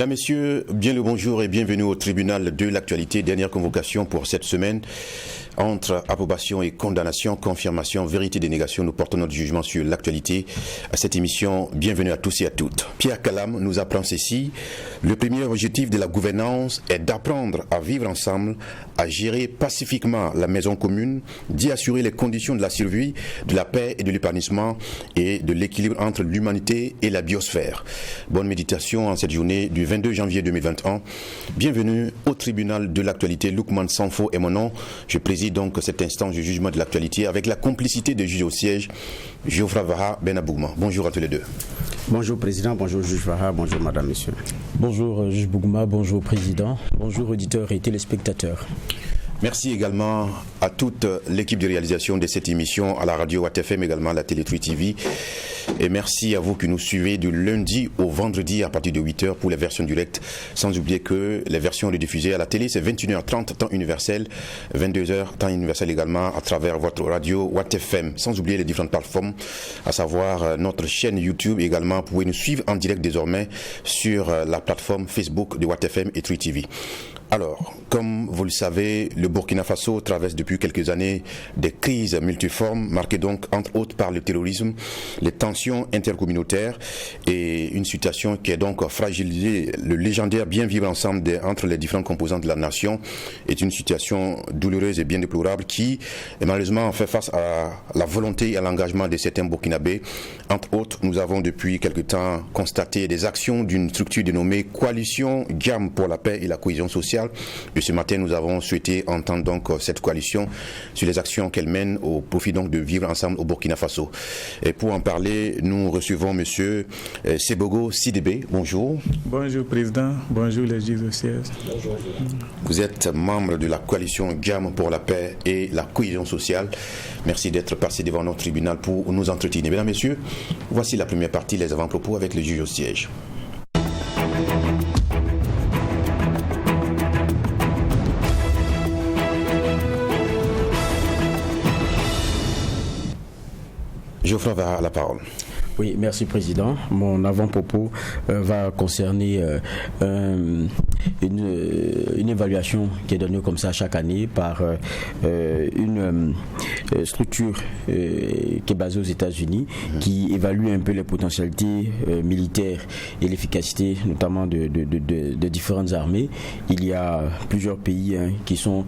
Mesdames, Messieurs, bien le bonjour et bienvenue au tribunal de l'actualité. Dernière convocation pour cette semaine. Entre approbation et condamnation, confirmation, vérité, dénégation, nous portons notre jugement sur l'actualité. À cette émission, bienvenue à tous et à toutes. Pierre Calam nous apprend ceci. Le premier objectif de la gouvernance est d'apprendre à vivre ensemble, à gérer pacifiquement la maison commune, d'y assurer les conditions de la survie, de la paix et de l'épanouissement et de l'équilibre entre l'humanité et la biosphère. Bonne méditation en cette journée du 22 janvier 2021. Bienvenue au tribunal de l'actualité. Lukman Sanfo est mon nom. Je préside donc cet instant du jugement de l'actualité avec la complicité de juge au siège, Geoffroy Vaha Benabougma. Bonjour à tous les deux. Bonjour Président, bonjour juge Vaha, bonjour Madame, Messieurs. Bonjour juge Bougma, bonjour Président, bonjour auditeurs et téléspectateurs. Merci également à toute l'équipe de réalisation de cette émission, à la radio WattFM, également à la Télé Truy TV. Et merci à vous qui nous suivez du lundi au vendredi à partir de 8h pour les versions directes. Sans oublier que les versions rediffusées à la télé, c'est 21h30 temps universel, 22h temps universel également à travers votre radio WattFM. Sans oublier les différentes plateformes, à savoir notre chaîne YouTube également. Vous pouvez nous suivre en direct désormais sur la plateforme Facebook de WattFM et Truy TV. Alors, comme vous le savez, le Burkina Faso traverse depuis quelques années des crises multiformes, marquées donc entre autres par le terrorisme, les tensions intercommunautaires et une situation qui est donc fragilisée. Le légendaire bien vivre ensemble entre les différentes composantes de la nation est une situation douloureuse et bien déplorable qui, malheureusement, fait face à la volonté et à l'engagement de certains Burkinabés. Entre autres, nous avons depuis quelque temps constaté des actions d'une structure dénommée Coalition GAM pour la paix et la cohésion sociale. Et ce matin, nous avons souhaité entendre donc cette coalition sur les actions qu'elle mène au profit donc de vivre ensemble au Burkina Faso. Et pour en parler, nous recevons Monsieur Sebogo Sidibé. Bonjour. Bonjour Président, bonjour les juges au siège. Bonjour. Vous êtes membre de la coalition GAM pour la paix et la cohésion sociale. Merci d'être passé devant notre tribunal pour nous entretenir. Mesdames, Messieurs, voici la première partie, les avant-propos avec le juge au siège. Geoffroy va à la parole. Oui, merci Président. Mon avant-propos va concerner une évaluation qui est donnée comme ça chaque année par une structure qui est basée aux États-Unis, qui évalue un peu les potentialités militaires et l'efficacité notamment de différentes armées. Il y a plusieurs pays qui sont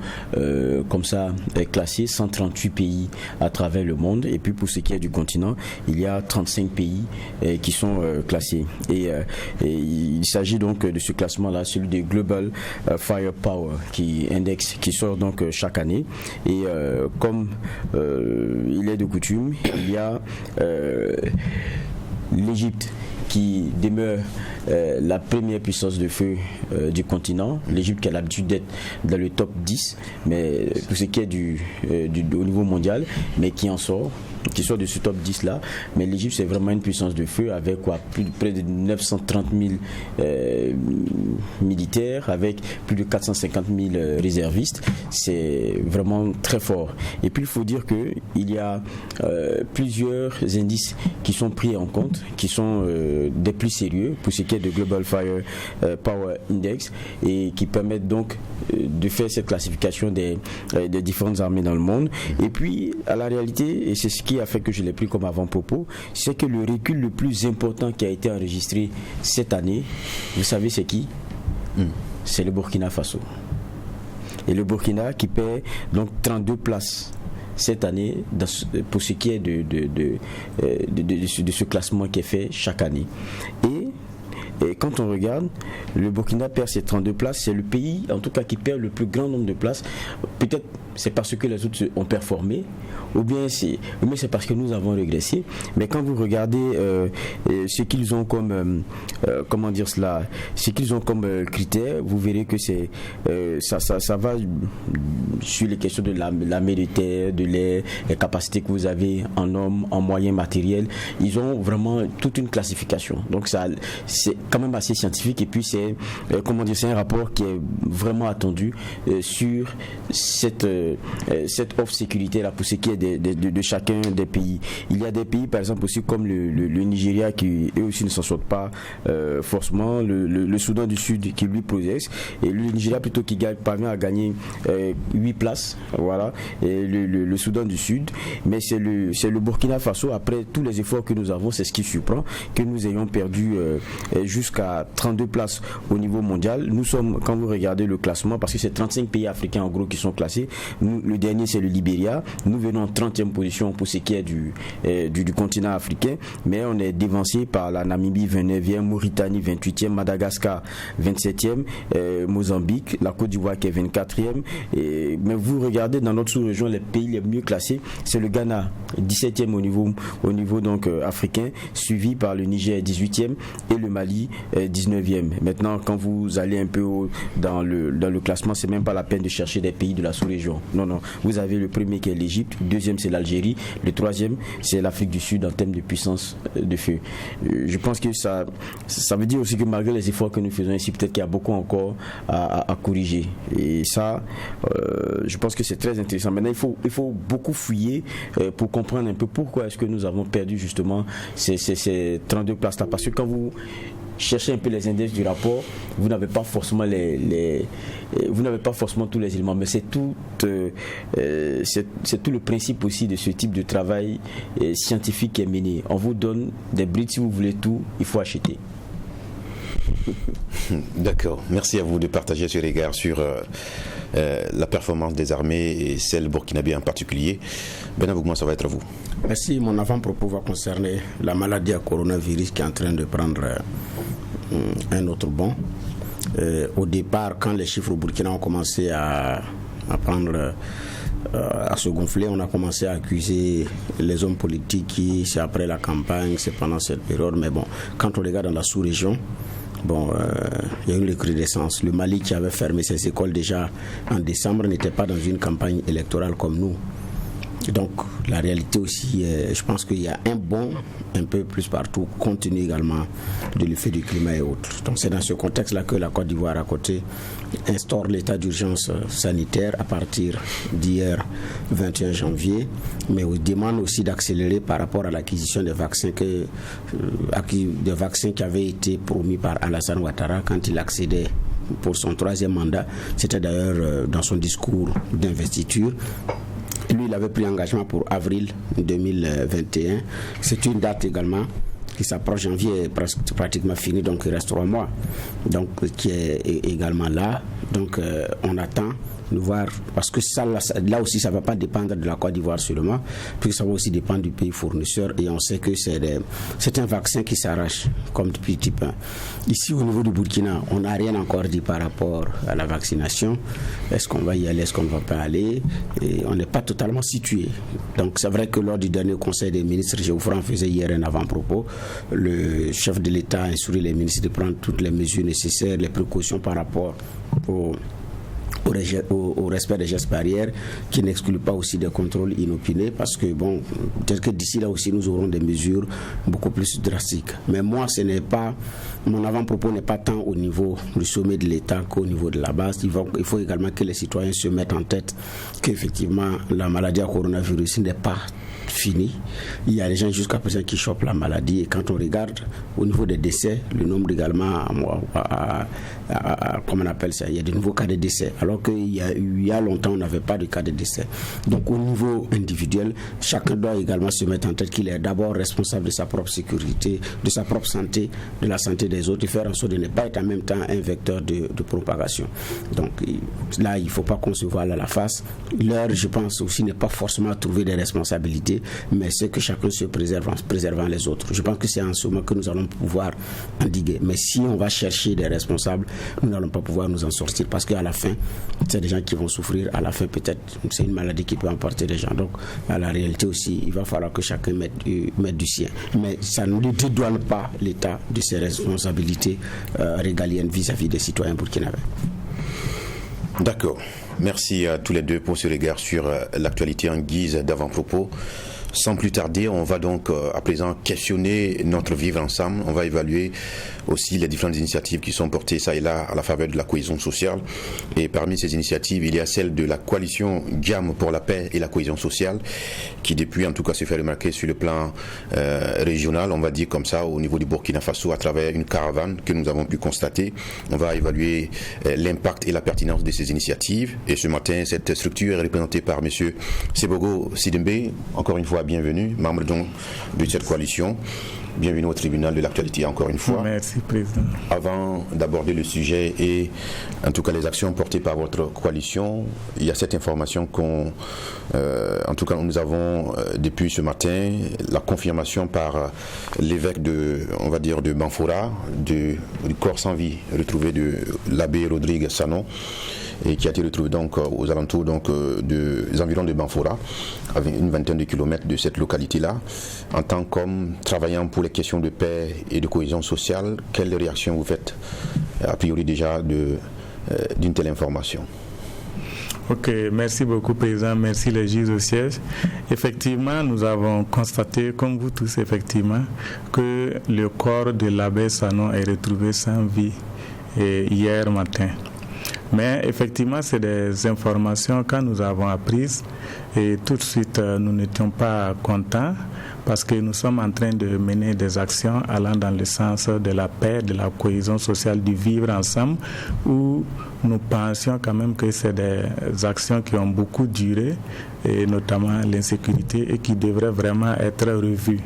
comme ça classés, 138 pays à travers le monde. Et puis pour ce qui est du continent, il y a 35 pays qui sont classés. Et il s'agit donc de ce classement-là, celui des Global Firepower Index, qui sort donc chaque année. Et comme il est de coutume, il y a l'Égypte qui demeure la première puissance de feu du continent. L'Égypte qui a l'habitude d'être dans le top 10, mais pour ce qui est au niveau mondial, mais qui sort de ce top 10 là. Mais l'Égypte, c'est vraiment une puissance de feu avec près de 930 000 militaires, avec plus de 450 000 réservistes. C'est vraiment très fort. Et puis il faut dire qu'il y a plusieurs indices qui sont pris en compte, qui sont des plus sérieux pour ce qui est de Global Firepower Index, et qui permettent donc de faire cette classification des différentes armées dans le monde. Et puis à la réalité, et c'est ce qui a fait que je l'ai pris comme avant-propos, c'est que le recul le plus important qui a été enregistré cette année, vous savez c'est qui? C'est le Burkina Faso. Et le Burkina qui perd donc 32 places cette année pour ce qui est de ce classement qui est fait chaque année. Et quand on regarde, le Burkina perd ses 32 places, c'est le pays en tout cas qui perd le plus grand nombre de places. Peut-être c'est parce que les autres ont performé, ou bien c'est parce que nous avons régressé. Mais quand vous regardez ce qu'ils ont comme ce qu'ils ont comme critères, vous verrez que ça va sur les questions de l'armée de terre, de l'air, les capacités que vous avez en hommes, en moyens matériels. Ils ont vraiment toute une classification. Donc quand même assez scientifique, et puis c'est un rapport qui est vraiment attendu sur cette offre sécurité là pour ce qui est de chacun des pays. Il y a des pays par exemple aussi comme le Nigeria qui eux aussi ne s'en sortent pas forcément, le Soudan du Sud qui lui progresse, et le Nigeria plutôt qui parvient à gagner 8 places, voilà, et le Soudan du Sud, mais c'est le Burkina Faso, après tous les efforts que nous avons, c'est ce qui surprend, que nous ayons perdu jusqu'à 32 places au niveau mondial. Nous sommes, quand vous regardez le classement, parce que c'est 35 pays africains en gros qui sont classés, le dernier c'est le Libéria, nous venons en 30e position pour ce qui est du continent africain, mais on est dévancé par la Namibie 29e, Mauritanie 28e, Madagascar 27e, Mozambique, la Côte d'Ivoire qui est 24e, mais vous regardez dans notre sous-région, les pays les mieux classés, c'est le Ghana 17e au niveau donc africain, suivi par le Niger 18e et le Mali 19e. Maintenant, quand vous allez un peu dans le classement, c'est même pas la peine de chercher des pays de la sous-région. Non, vous avez le premier qui est l'Égypte, le deuxième c'est l'Algérie, le troisième c'est l'Afrique du Sud en termes de puissance de feu. Je pense que ça veut dire aussi que malgré les efforts que nous faisons ici, peut-être qu'il y a beaucoup encore à corriger. Et ça, je pense que c'est très intéressant. Maintenant, il faut beaucoup fouiller pour comprendre un peu pourquoi est-ce que nous avons perdu justement ces 32 places-là. Parce que quand vous cherchez un peu les indices du rapport, vous n'avez pas forcément vous n'avez pas forcément tous les éléments, mais c'est tout le principe aussi de ce type de travail scientifique qui est mené. On vous donne des brides, si vous voulez tout, il faut acheter. D'accord, merci à vous de partager ce regard sur la performance des armées et celle burkinabé en particulier. Benabou, ça va être à vous. Merci. Mon avant-propos va concerner la maladie à coronavirus qui est en train de prendre un autre bond. Au départ, quand les chiffres au Burkina ont commencé à se gonfler, on a commencé à accuser les hommes politiques qui, c'est après la campagne, c'est pendant cette période. Mais bon, quand on regarde dans la sous-région, il y a eu une recrudescence. Le Mali, qui avait fermé ses écoles déjà en décembre, n'était pas dans une campagne électorale comme nous. Donc la réalité aussi, je pense qu'il y a un bond un peu plus partout, compte tenu également de l'effet du climat et autres. Donc c'est dans ce contexte-là que la Côte d'Ivoire à côté instaure l'état d'urgence sanitaire à partir d'hier 21 janvier, mais on demande aussi d'accélérer par rapport à l'acquisition des vaccins qui avaient été promis par Alassane Ouattara quand il accédait pour son 3e mandat. C'était d'ailleurs dans son discours d'investiture. Lui, il avait pris engagement pour avril 2021. C'est une date également qui s'approche. Janvier est pratiquement fini, donc il reste 3 mois. Donc, qui est également là. Donc, on attend de voir, parce que ça, là aussi, ça ne va pas dépendre de la Côte d'Ivoire seulement, puisque ça va aussi dépendre du pays fournisseur. Et on sait que c'est un vaccin qui s'arrache, comme depuis type 1. Ici, au niveau du Burkina, on n'a rien encore dit par rapport à la vaccination. Est-ce qu'on va y aller, est-ce qu'on ne va pas aller? Et on n'est pas totalement situé. Donc, c'est vrai que lors du dernier conseil des ministres, Géoffran faisait hier un avant-propos. Le chef de l'État a instruit les ministres de prendre toutes les mesures nécessaires, les précautions par rapport au respect des gestes barrières, qui n'exclut pas aussi des contrôles inopinés, parce que bon, peut-être que d'ici là aussi nous aurons des mesures beaucoup plus drastiques. Mais moi, mon avant-propos n'est pas tant au niveau du sommet de l'État qu'au niveau de la base. Il faut également que les citoyens se mettent en tête qu'effectivement la maladie à coronavirus n'est pas fini. Il y a des gens jusqu'à présent qui chopent la maladie, et quand on regarde au niveau des décès, le nombre également, comment on appelle ça, il y a de nouveaux cas de décès, alors qu'il y a longtemps on n'avait pas de cas de décès. Donc au niveau individuel, chacun doit également se mettre en tête qu'il est d'abord responsable de sa propre sécurité, de sa propre santé, de la santé des autres, et faire en sorte de ne pas être en même temps un vecteur de propagation. Donc là, il ne faut pas qu'on se voile à la face. L'heure, je pense aussi, n'est pas forcément à trouver des responsabilités, mais c'est que chacun se préserve en préservant les autres. Je pense que c'est en ce moment que nous allons pouvoir endiguer. Mais si on va chercher des responsables, nous n'allons pas pouvoir nous en sortir, parce qu'à la fin, c'est des gens qui vont souffrir. À la fin, peut-être, c'est une maladie qui peut emporter des gens. Donc, à la réalité aussi, il va falloir que chacun mette du sien. Mais ça ne dédouane pas l'État de ses responsabilités régaliennes vis-à-vis des citoyens burkinabés. D'accord. Merci à tous les deux pour ce regard sur l'actualité en guise d'avant-propos. Sans plus tarder, on va donc à présent questionner notre vivre ensemble. On va évaluer aussi les différentes initiatives qui sont portées ça et là à la faveur de la cohésion sociale. Et parmi ces initiatives, il y a celle de la coalition Jam pour la paix et la cohésion sociale, qui depuis en tout cas se fait remarquer sur le plan régional, on va dire comme ça, au niveau du Burkina Faso, à travers une caravane que nous avons pu constater. On va évaluer l'impact et la pertinence de ces initiatives. Et ce matin, cette structure est représentée par M. Sebogo Sidembe, encore une fois bienvenue, membre donc de cette coalition. Bienvenue au tribunal de l'actualité encore une fois. Merci, Président. Avant d'aborder le sujet et en tout cas les actions portées par votre coalition, il y a cette information en tout cas nous avons depuis ce matin la confirmation par l'évêque de Banfora du corps sans vie retrouvé de l'abbé Rodrigue Sanon, et qui a été retrouvé donc aux alentours des environs de Banfora, avec une vingtaine de kilomètres de cette localité-là. En tant qu'homme travaillant pour les questions de paix et de cohésion sociale, quelle réaction vous faites a priori déjà d'une telle information? Ok, merci beaucoup, Président. Merci les juges au siège. Effectivement, nous avons constaté, comme vous tous, effectivement, que le corps de l'abbé Sanon est retrouvé sans vie hier matin. Mais effectivement, c'est des informations quand nous avons apprises et tout de suite, nous n'étions pas contents parce que nous sommes en train de mener des actions allant dans le sens de la paix, de la cohésion sociale, du vivre ensemble, où nous pensions quand même que c'est des actions qui ont beaucoup duré, et notamment l'insécurité, et qui devraient vraiment être revues.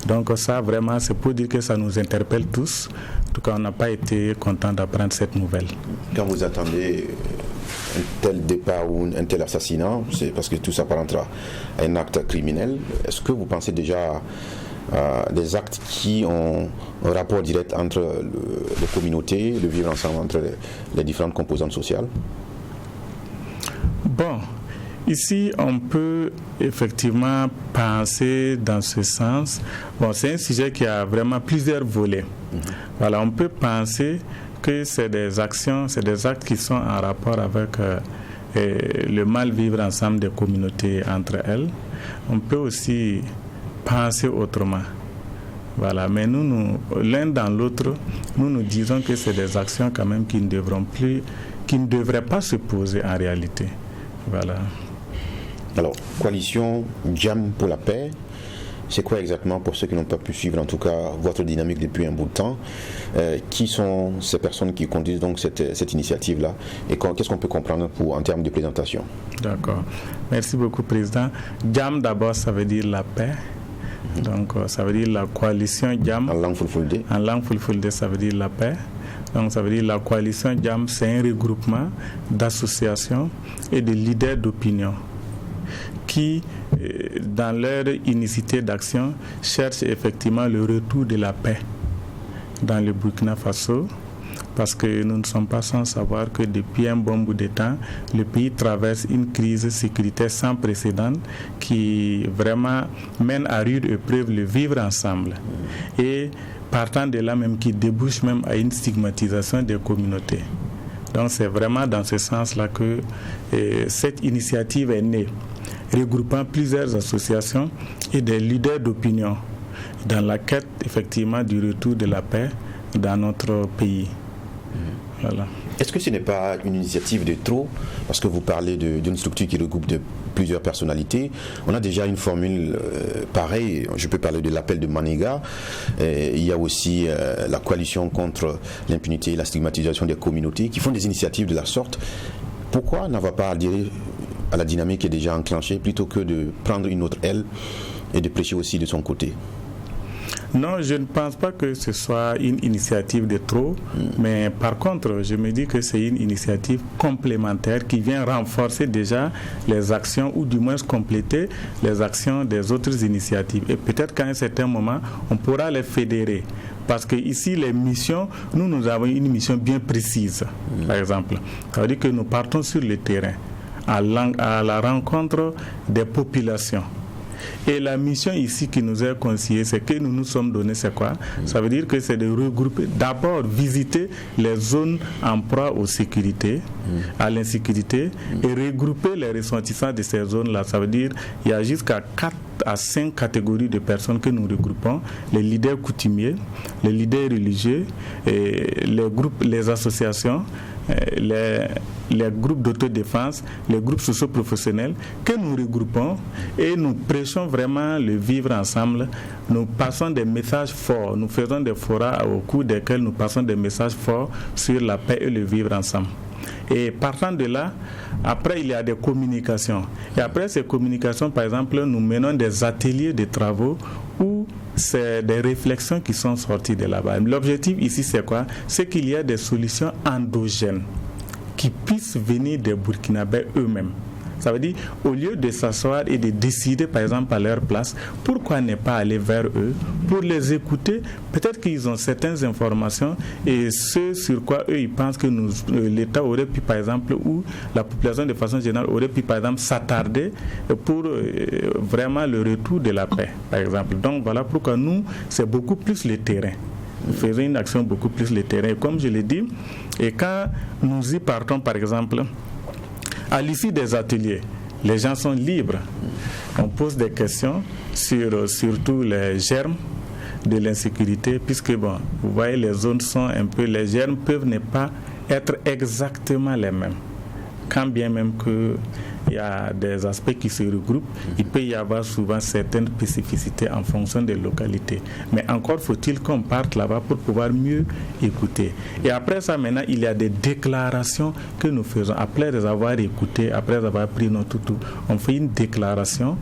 Donc ça, vraiment, c'est pour dire que ça nous interpelle tous. En tout cas, on n'a pas été content d'apprendre cette nouvelle. Quand vous attendez un tel départ ou un tel assassinat, c'est parce que tout s'apparente à un acte criminel. Est-ce que vous pensez déjà à des actes qui ont un rapport direct entre les communautés, le vivre ensemble entre les différentes composantes sociales? Bon, ici, on peut effectivement penser dans ce sens. Bon, c'est un sujet qui a vraiment plusieurs volets. Voilà, on peut penser que c'est des actions, c'est des actes qui sont en rapport avec le mal vivre ensemble des communautés entre elles. On peut aussi penser autrement. Voilà, mais nous, l'un dans l'autre, nous disons que c'est des actions quand même qui ne devraient pas se poser en réalité. Voilà. Alors, coalition Jam pour la paix, c'est quoi exactement pour ceux qui n'ont pas pu suivre en tout cas votre dynamique depuis un bout de temps? Qui sont ces personnes qui conduisent donc cette initiative-là et qu'est-ce qu'on peut comprendre en termes de présentation? D'accord. Merci beaucoup, Président. Jam d'abord, ça veut dire la paix. Donc, ça veut dire la coalition Jam. En langue fulfulde. En langue fulfulde, ça veut dire la paix. Donc, ça veut dire la coalition Jam, c'est un regroupement d'associations et de leaders d'opinion qui, dans leur unicité d'action, cherchent effectivement le retour de la paix dans le Burkina Faso, parce que nous ne sommes pas sans savoir que depuis un bon bout de temps, le pays traverse une crise sécuritaire sans précédent qui vraiment mène à rude épreuve le vivre ensemble. Et partant de là même qui débouche même à une stigmatisation des communautés. Donc c'est vraiment dans ce sens-là que cette initiative est née, regroupant plusieurs associations et des leaders d'opinion dans la quête effectivement du retour de la paix dans notre pays. Voilà. Est-ce que ce n'est pas une initiative de trop? Parce que vous parlez d'une structure qui regroupe plusieurs personnalités. On a déjà une formule pareille. Je peux parler de l'appel de Maniga. Il y a aussi la coalition contre l'impunité et la stigmatisation des communautés qui font des initiatives de la sorte. Pourquoi n'en va pas adhérer à la dynamique qui est déjà enclenchée plutôt que de prendre une autre aile et de prêcher aussi de son côté? Non, je ne pense pas que ce soit une initiative de trop, mais par contre, je me dis que c'est une initiative complémentaire qui vient renforcer déjà les actions ou du moins compléter les actions des autres initiatives. Et peut-être qu'à un certain moment, on pourra les fédérer. Parce que ici, les missions, nous avons une mission bien précise, par exemple. Ça veut dire que nous partons sur le terrain, à la rencontre des populations. Et la mission ici qui nous est conseillée, c'est que nous nous sommes donnés, c'est quoi? Ça veut dire que c'est de regrouper, d'abord visiter les zones en proie aux sécurités, à l'insécurité, et regrouper les ressortissants de ces zones-là. Ça veut dire qu'il y a jusqu'à 4 à 5 catégories de personnes que nous regroupons: les leaders coutumiers, les leaders religieux, et les groupes, les associations, les groupes d'autodéfense, les groupes socio-professionnels que nous regroupons, et nous prêchons vraiment le vivre ensemble. Nous passons des messages forts, nous faisons des forats au cours desquels nous passons des messages forts sur la paix et le vivre ensemble. Et partant de là, après il y a des communications. Et après ces communications, par exemple, nous menons des ateliers de travaux où c'est des réflexions qui sont sorties de là-bas. L'objectif ici, c'est quoi? C'est qu'il y ait des solutions endogènes qui puissent venir des Burkinabés eux-mêmes. Ça veut dire, au lieu de s'asseoir et de décider, par exemple, à leur place, pourquoi ne pas aller vers eux pour les écouter? Peut-être qu'ils ont certaines informations et ce sur quoi eux, ils pensent que l'État aurait pu, par exemple, ou la population de façon générale aurait pu, par exemple, s'attarder pour vraiment le retour de la paix, par exemple. Donc, voilà pourquoi nous, c'est beaucoup plus le terrain. Nous faisons une action beaucoup plus le terrain. Et comme je l'ai dit, et quand nous y partons, par exemple, à l'issue des ateliers, les gens sont libres. On pose des questions sur surtout les germes de l'insécurité, puisque bon, vous voyez, les zones sont un peu, les germes peuvent ne pas être exactement les mêmes. Quand bien même qu'il y a des aspects qui se regroupent, il peut y avoir souvent certaines spécificités en fonction des localités. Mais encore faut-il qu'on parte là-bas pour pouvoir mieux écouter. Et après ça, maintenant, il y a des déclarations que nous faisons. Après les avoir écoutés, après avoir pris notre tout, on fait une déclaration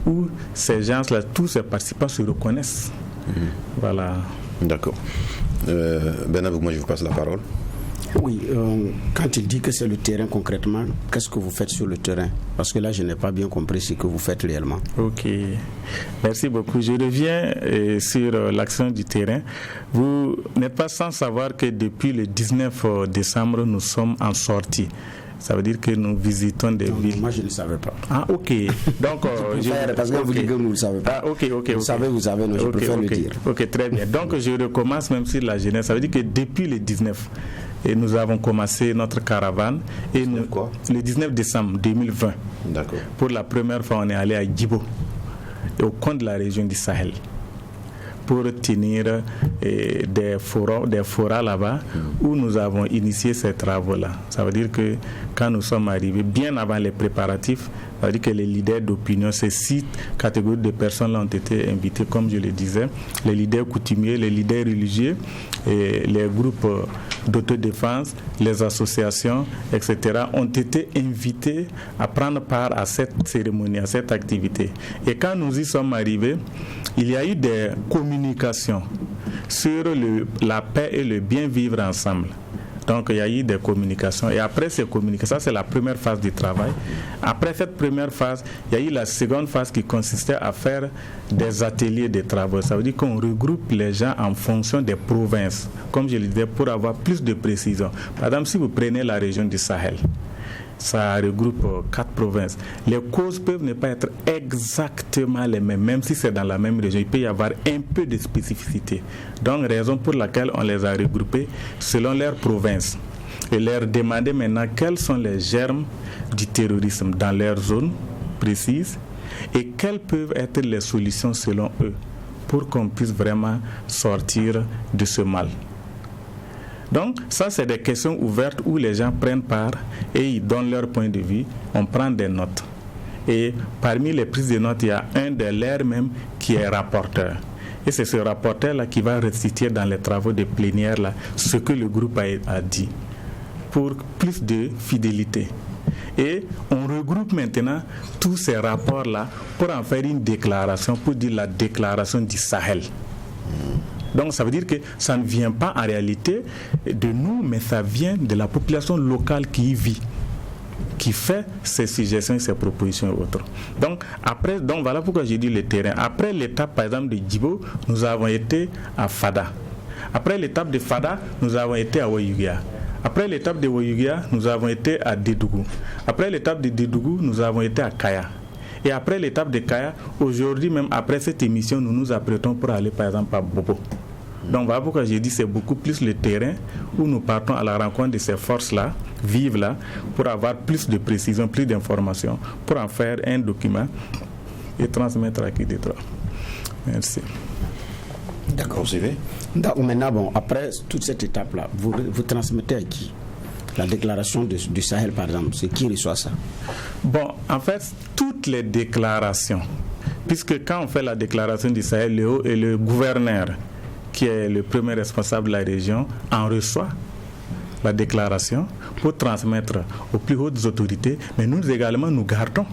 où ces gens-là, tous ces participants se reconnaissent. Voilà. D'accord. Benabou, moi je vous passe la parole. Oui, quand il dit que c'est le terrain concrètement, qu'est-ce que vous faites sur le terrain? Parce que là, je n'ai pas bien compris ce que vous faites réellement. Ok, merci beaucoup. Je reviens sur l'action du terrain. Vous n'êtes pas sans savoir que depuis le 19 décembre, nous sommes en sortie. Ça veut dire que nous visitons des villes. Moi, je ne savais pas. Ah, ok. Donc, parce que vous dites que vous ne le savez pas. Ah, ok. Vous savez, non, je préfère le dire. Ok, très bien. Donc, je recommence même sur la jeunesse. Ça veut dire que depuis le 19, et nous avons commencé notre caravane. Et le 19 décembre 2020. D'accord. Pour la première fois, on est allé à Djibo, au coin de la région du Sahel, pour tenir des forats là-bas où nous avons initié ces travaux-là. Ça veut dire que quand nous sommes arrivés, bien avant les préparatifs, ça veut dire que les leaders d'opinion, ces 6 catégories de personnes-là ont été invités, comme je le disais, les leaders coutumiers, les leaders religieux, et les groupes d'autodéfense, les associations, etc., ont été invités à prendre part à cette cérémonie, à cette activité. Et quand nous y sommes arrivés, il y a eu des communications sur la paix et le bien vivre ensemble. Donc il y a eu des communications. Et après ces communications, ça c'est la première phase du travail. Après cette première phase, il y a eu la seconde phase qui consistait à faire des ateliers de travaux. Ça veut dire qu'on regroupe les gens en fonction des provinces, comme je le disais, pour avoir plus de précision. Par exemple, si vous prenez la région du Sahel, ça regroupe 4 provinces. Les causes peuvent ne pas être exactement les mêmes, même si c'est dans la même région. Il peut y avoir un peu de spécificité. Donc, raison pour laquelle on les a regroupés selon leur province. Et leur demander maintenant quels sont les germes du terrorisme dans leur zone précise et quelles peuvent être les solutions selon eux pour qu'on puisse vraiment sortir de ce mal. Donc, ça, c'est des questions ouvertes où les gens prennent part et ils donnent leur point de vue. On prend des notes. Et parmi les prises de notes, il y a un de leurs même qui est rapporteur. Et c'est ce rapporteur-là qui va restituer dans les travaux de plénière là, ce que le groupe a dit pour plus de fidélité. Et on regroupe maintenant tous ces rapports-là pour en faire une déclaration, pour dire la déclaration du Sahel. Donc ça veut dire que ça ne vient pas en réalité de nous, mais ça vient de la population locale qui y vit, qui fait ces suggestions, ces propositions et autres. Donc voilà pourquoi j'ai dit le terrain. Après l'étape par exemple de Djibo, nous avons été à Fada. Après l'étape de Fada, nous avons été à Ouayouguia. Après l'étape de Ouayouguia, nous avons été à Dédougou. Après l'étape de Dédougou, nous avons été à Kaya. Et après l'étape de Kaya, aujourd'hui même après cette émission, nous nous apprêtons pour aller par exemple à Bobo. Donc voilà pourquoi j'ai dit c'est beaucoup plus le terrain où nous partons à la rencontre de ces forces-là, vives là, pour avoir plus de précision, plus d'informations, pour en faire un document et transmettre à qui de droit. Merci. D'accord. Donc maintenant, après toute cette étape-là, vous transmettez à qui? La déclaration du Sahel, par exemple, c'est qui reçoit ça? Bon, en fait, toutes les déclarations, puisque quand on fait la déclaration du Sahel, le gouverneur, qui est le premier responsable de la région, en reçoit la déclaration pour transmettre aux plus hautes autorités, mais nous également, nous gardons.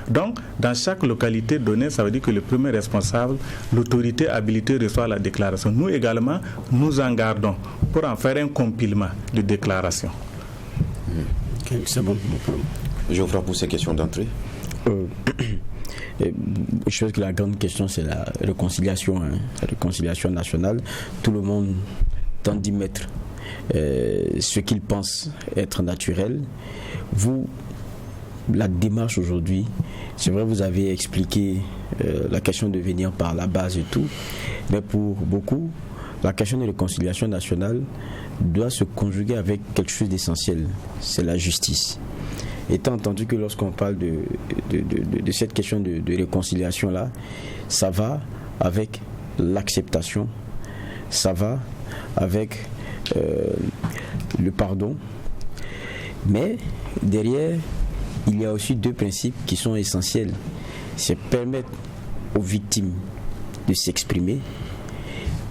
Donc, dans chaque localité donnée, ça veut dire que le premier responsable, l'autorité habilitée reçoit la déclaration. Nous également, nous en gardons pour en faire un compilement de déclaration. C'est bon. Geoffroy, pour ces questions d'entrée. Je pense que la grande question, c'est la réconciliation, la réconciliation nationale. Tout le monde tente d'y mettre ce qu'il pense être naturel. Vous, la démarche aujourd'hui, c'est vrai, vous avez expliqué la question de venir par la base et tout, mais pour beaucoup, la question de réconciliation nationale doit se conjuguer avec quelque chose d'essentiel, c'est la justice. Étant entendu que lorsqu'on parle de cette question de réconciliation-là, ça va avec l'acceptation, ça va avec le pardon, mais derrière, il y a aussi deux principes qui sont essentiels. C'est permettre aux victimes de s'exprimer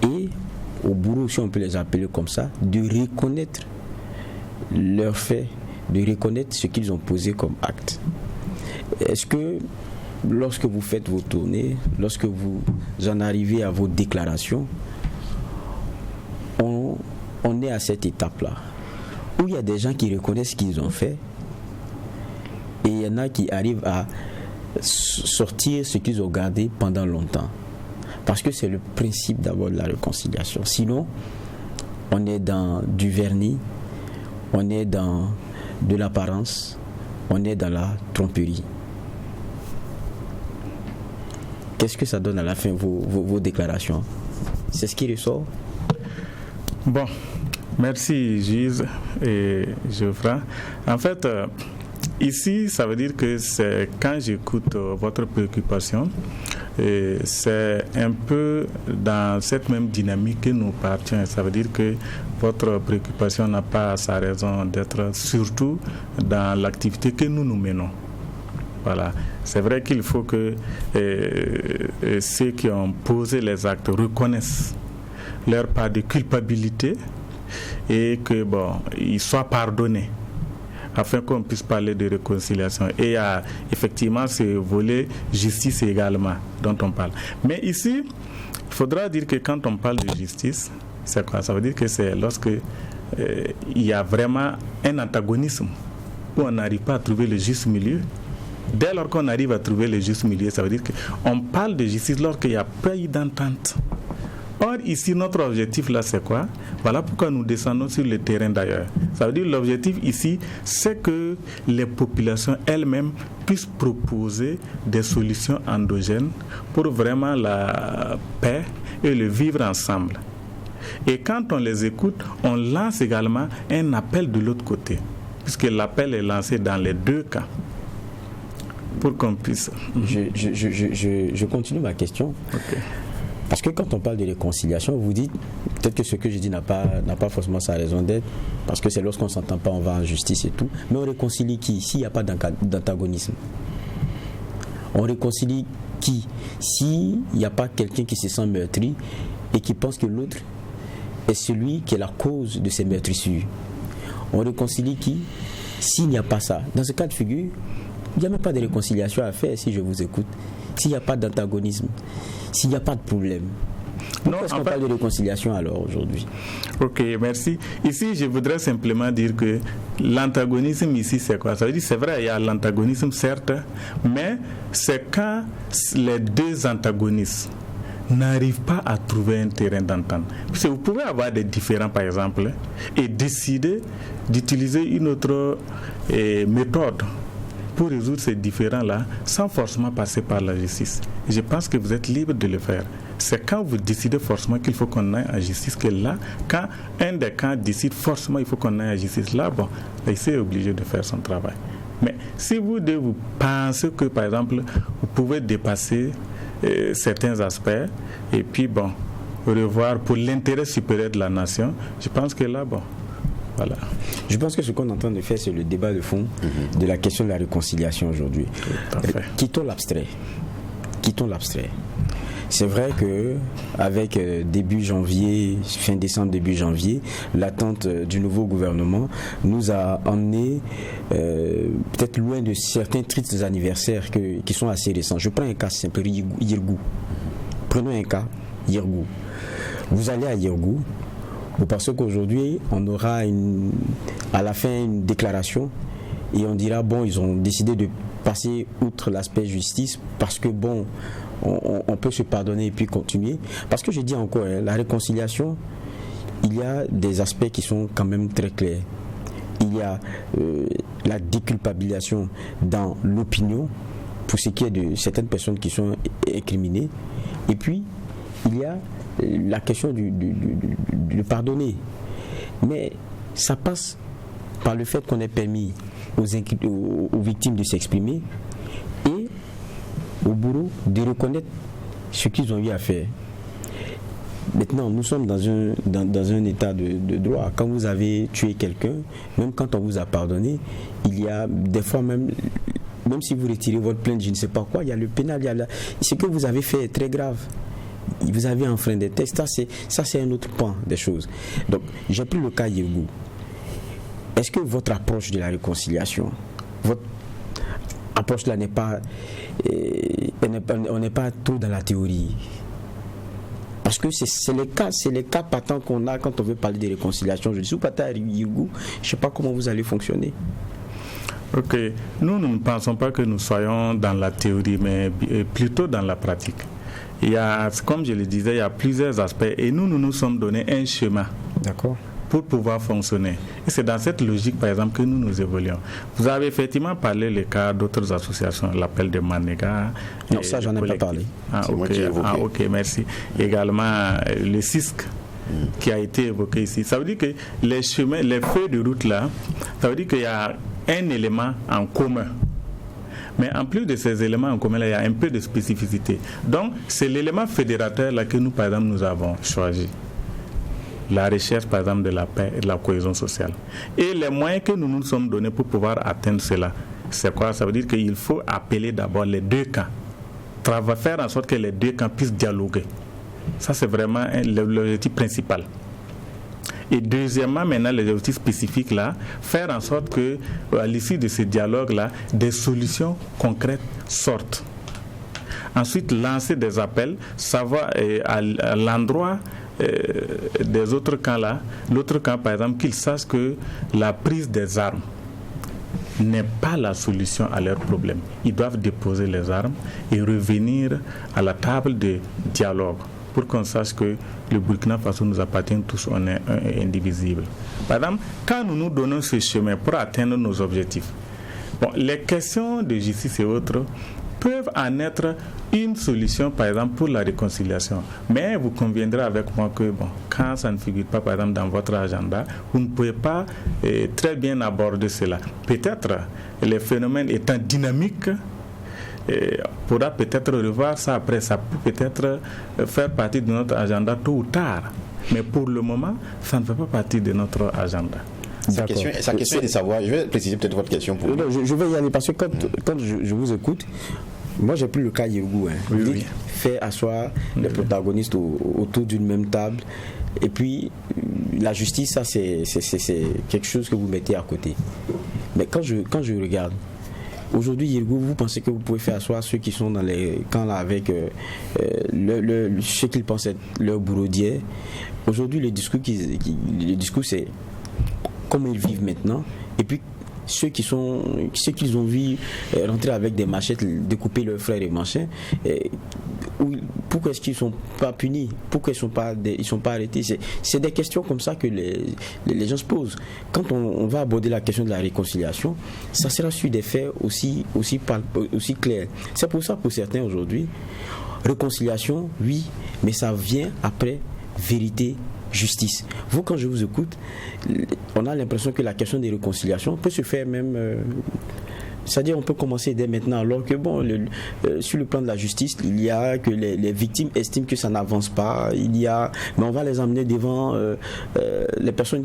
et aux bourreaux, si on peut les appeler comme ça, de reconnaître leurs faits, de reconnaître ce qu'ils ont posé comme acte. Est-ce que lorsque vous faites vos tournées, lorsque vous en arrivez à vos déclarations, on est à cette étape-là, où il y a des gens qui reconnaissent ce qu'ils ont fait, et il y en a qui arrivent à sortir ce qu'ils ont gardé pendant longtemps. Parce que c'est le principe d'abord de la réconciliation. Sinon, on est dans du vernis, on est dans de l'apparence, on est dans la tromperie. Qu'est-ce que ça donne à la fin, vos déclarations? C'est ce qui ressort? Bon, merci Gise et Geoffroy. En fait, ici, ça veut dire que c'est quand j'écoute votre préoccupation, c'est un peu dans cette même dynamique que nous partions. Ça veut dire que votre préoccupation n'a pas sa raison d'être, surtout dans l'activité que nous menons. Voilà. C'est vrai qu'il faut que ceux qui ont posé les actes reconnaissent leur part de culpabilité et que ils soient pardonnés, afin qu'on puisse parler de réconciliation. Et il y a effectivement ce volet justice également dont on parle. Mais ici, il faudra dire que quand on parle de justice, c'est quoi? Ça veut dire que c'est lorsque il y a vraiment un antagonisme où on n'arrive pas à trouver le juste milieu. Dès lors qu'on arrive à trouver le juste milieu, ça veut dire qu'on parle de justice lorsqu'il n'y a pas eu d'entente. Or, ici, notre objectif, là, c'est quoi? Voilà pourquoi nous descendons sur le terrain d'ailleurs. Ça veut dire l'objectif ici, c'est que les populations elles-mêmes puissent proposer des solutions endogènes pour vraiment la paix et le vivre ensemble. Et quand on les écoute, on lance également un appel de l'autre côté, puisque l'appel est lancé dans les deux cas, pour qu'on puisse... Je continue ma question. Okay. Parce que quand on parle de réconciliation, vous dites, peut-être que ce que je dis n'a pas forcément sa raison d'être, parce que c'est lorsqu'on ne s'entend pas, on va en justice et tout, mais on réconcilie qui s'il n'y a pas d'antagonisme? On réconcilie qui s'il n'y a pas quelqu'un qui se sent meurtri et qui pense que l'autre est celui qui est la cause de ces meurtrissures? On réconcilie qui s'il n'y a pas ça? Dans ce cas de figure, il n'y a même pas de réconciliation à faire si je vous écoute. S'il n'y a pas d'antagonisme, s'il n'y a pas de problème, pourquoi est-ce qu'on parle de réconciliation alors aujourd'hui? Ok, merci. Ici, je voudrais simplement dire que l'antagonisme ici, c'est quoi? Ça veut dire, c'est vrai, il y a l'antagonisme, certes, mais c'est quand les deux antagonistes n'arrivent pas à trouver un terrain d'entente. Parce que vous pouvez avoir des différends, par exemple, et décider d'utiliser une autre méthode pour résoudre ces différends-là sans forcément passer par la justice. Je pense que vous êtes libre de le faire. C'est quand vous décidez forcément qu'il faut qu'on aille en justice que là, quand un des camps décide forcément qu'il faut qu'on aille en justice, là, bon, l'IC est obligé de faire son travail. Mais si vous pensez que, par exemple, vous pouvez dépasser certains aspects et puis, bon, revoir pour l'intérêt supérieur de la nation, je pense que là, bon, voilà. Je pense que ce qu'on est en train de faire, c'est le débat de fond de la question de la réconciliation aujourd'hui. Quittons l'abstrait. C'est vrai que avec début janvier, fin décembre, début janvier, l'attente du nouveau gouvernement nous a emmené peut-être loin de certains tristes anniversaires qui sont assez récents. Je prends un cas simple, Yirgou. Prenons un cas, Yirgou. Vous allez à Yirgou, vous pensez qu'aujourd'hui on aura à la fin une déclaration et on dira bon, ils ont décidé de passer outre l'aspect justice parce que bon, on peut se pardonner et puis continuer. Parce que je dis encore, la réconciliation, il y a des aspects qui sont quand même très clairs. Il y a la déculpabilisation dans l'opinion pour ce qui est de certaines personnes qui sont incriminées. Et puis, il y a la question de pardonner. Mais ça passe par le fait qu'on ait permis aux victimes de s'exprimer et au bourreau de reconnaître ce qu'ils ont eu à faire. Maintenant, nous sommes dans un état de droit. Quand vous avez tué quelqu'un, même quand on vous a pardonné, il y a des fois même si vous retirez votre plainte, je ne sais pas quoi, il y a le pénal, ce que vous avez fait est très grave. Vous avez enfreint des textes, ça c'est un autre point des choses. Donc, j'ai pris le cas Yirgou. Est-ce que votre approche de la réconciliation, votre approche là n'est pas, on n'est pas trop dans la théorie? Parce que c'est les cas patents qu'on a quand on veut parler de réconciliation. Je dis, si vous partez à Yirgou, je ne sais pas comment vous allez fonctionner. Ok, nous ne pensons pas que nous soyons dans la théorie, mais plutôt dans la pratique. Il y a, comme je le disais, il y a plusieurs aspects et nous sommes donné un chemin. D'accord. Pour pouvoir fonctionner. Et c'est dans cette logique, par exemple, que nous évoluons. Vous avez effectivement parlé le cas d'autres associations, l'appel de Manega. Non, ça, j'en ai pas parlé. Ok, merci. Également, le CISC qui a été évoqué ici. Ça veut dire que les chemins, les feuilles de route là, ça veut dire qu'il y a un élément en commun. Mais en plus de ces éléments en commun, là, il y a un peu de spécificité. Donc, c'est l'élément fédérateur là que nous, par exemple, nous avons choisi. La recherche, par exemple, de la paix et de la cohésion sociale. Et les moyens que nous nous sommes donnés pour pouvoir atteindre cela, c'est quoi? Ça veut dire qu'il faut appeler d'abord les deux camps. Faire en sorte que les deux camps puissent dialoguer. Ça, c'est vraiment l'objectif principal. Et deuxièmement, maintenant, les objectifs spécifiques, là, faire en sorte que, à l'issue de ce dialogue-là, des solutions concrètes sortent. Ensuite, lancer des appels, savoir à l'endroit des autres camps-là, l'autre camp, par exemple, qu'ils sachent que la prise des armes n'est pas la solution à leurs problèmes. Ils doivent déposer les armes et revenir à la table de dialogue pour qu'on sache que le Burkina Faso nous appartient tous, on est indivisible. Par exemple, quand nous nous donnons ce chemin pour atteindre nos objectifs, bon, les questions de justice et autres peuvent en être une solution, par exemple, pour la réconciliation. Mais vous conviendrez avec moi que, bon, quand ça ne figure pas, par exemple, dans votre agenda, vous ne pouvez pas très bien aborder cela. Peut-être, les phénomènes étant dynamiques, pourra peut-être revoir ça après. Ça peut peut-être faire partie de notre agenda tôt ou tard. Mais pour le moment, ça ne fait pas partie de notre agenda. Sa question est de savoir, je vais préciser peut-être votre question pour vous. Je vais y aller parce que quand je vous écoute, moi j'ai pris le cas Yirgou. Oui. Fait asseoir les protagonistes autour d'une même table. Et puis, la justice, ça c'est quelque chose que vous mettez à côté. Mais quand je regarde, aujourd'hui, Yirgou, vous pensez que vous pouvez faire asseoir ceux qui sont dans les camps là avec ce qu'ils pensent être leur bourreau d'hier. Aujourd'hui, le discours c'est comment ils vivent maintenant, et puis ceux qu'ils ont vu rentrer avec des machettes, découper leurs frères et machin, pourquoi est-ce qu'ils ne sont pas punis? Pourquoi ils ne sont pas arrêtés? C'est des questions comme ça que les gens se posent. Quand on va aborder la question de la réconciliation, ça sera sur des faits aussi clairs. C'est pour ça, pour certains aujourd'hui, réconciliation, oui, mais ça vient après vérité, justice. Vous, quand je vous écoute, on a l'impression que la question des réconciliations peut se faire même... c'est-à-dire on peut commencer dès maintenant, alors que sur le plan de la justice, il y a que les victimes estiment que ça n'avance pas, mais on va les emmener devant les personnes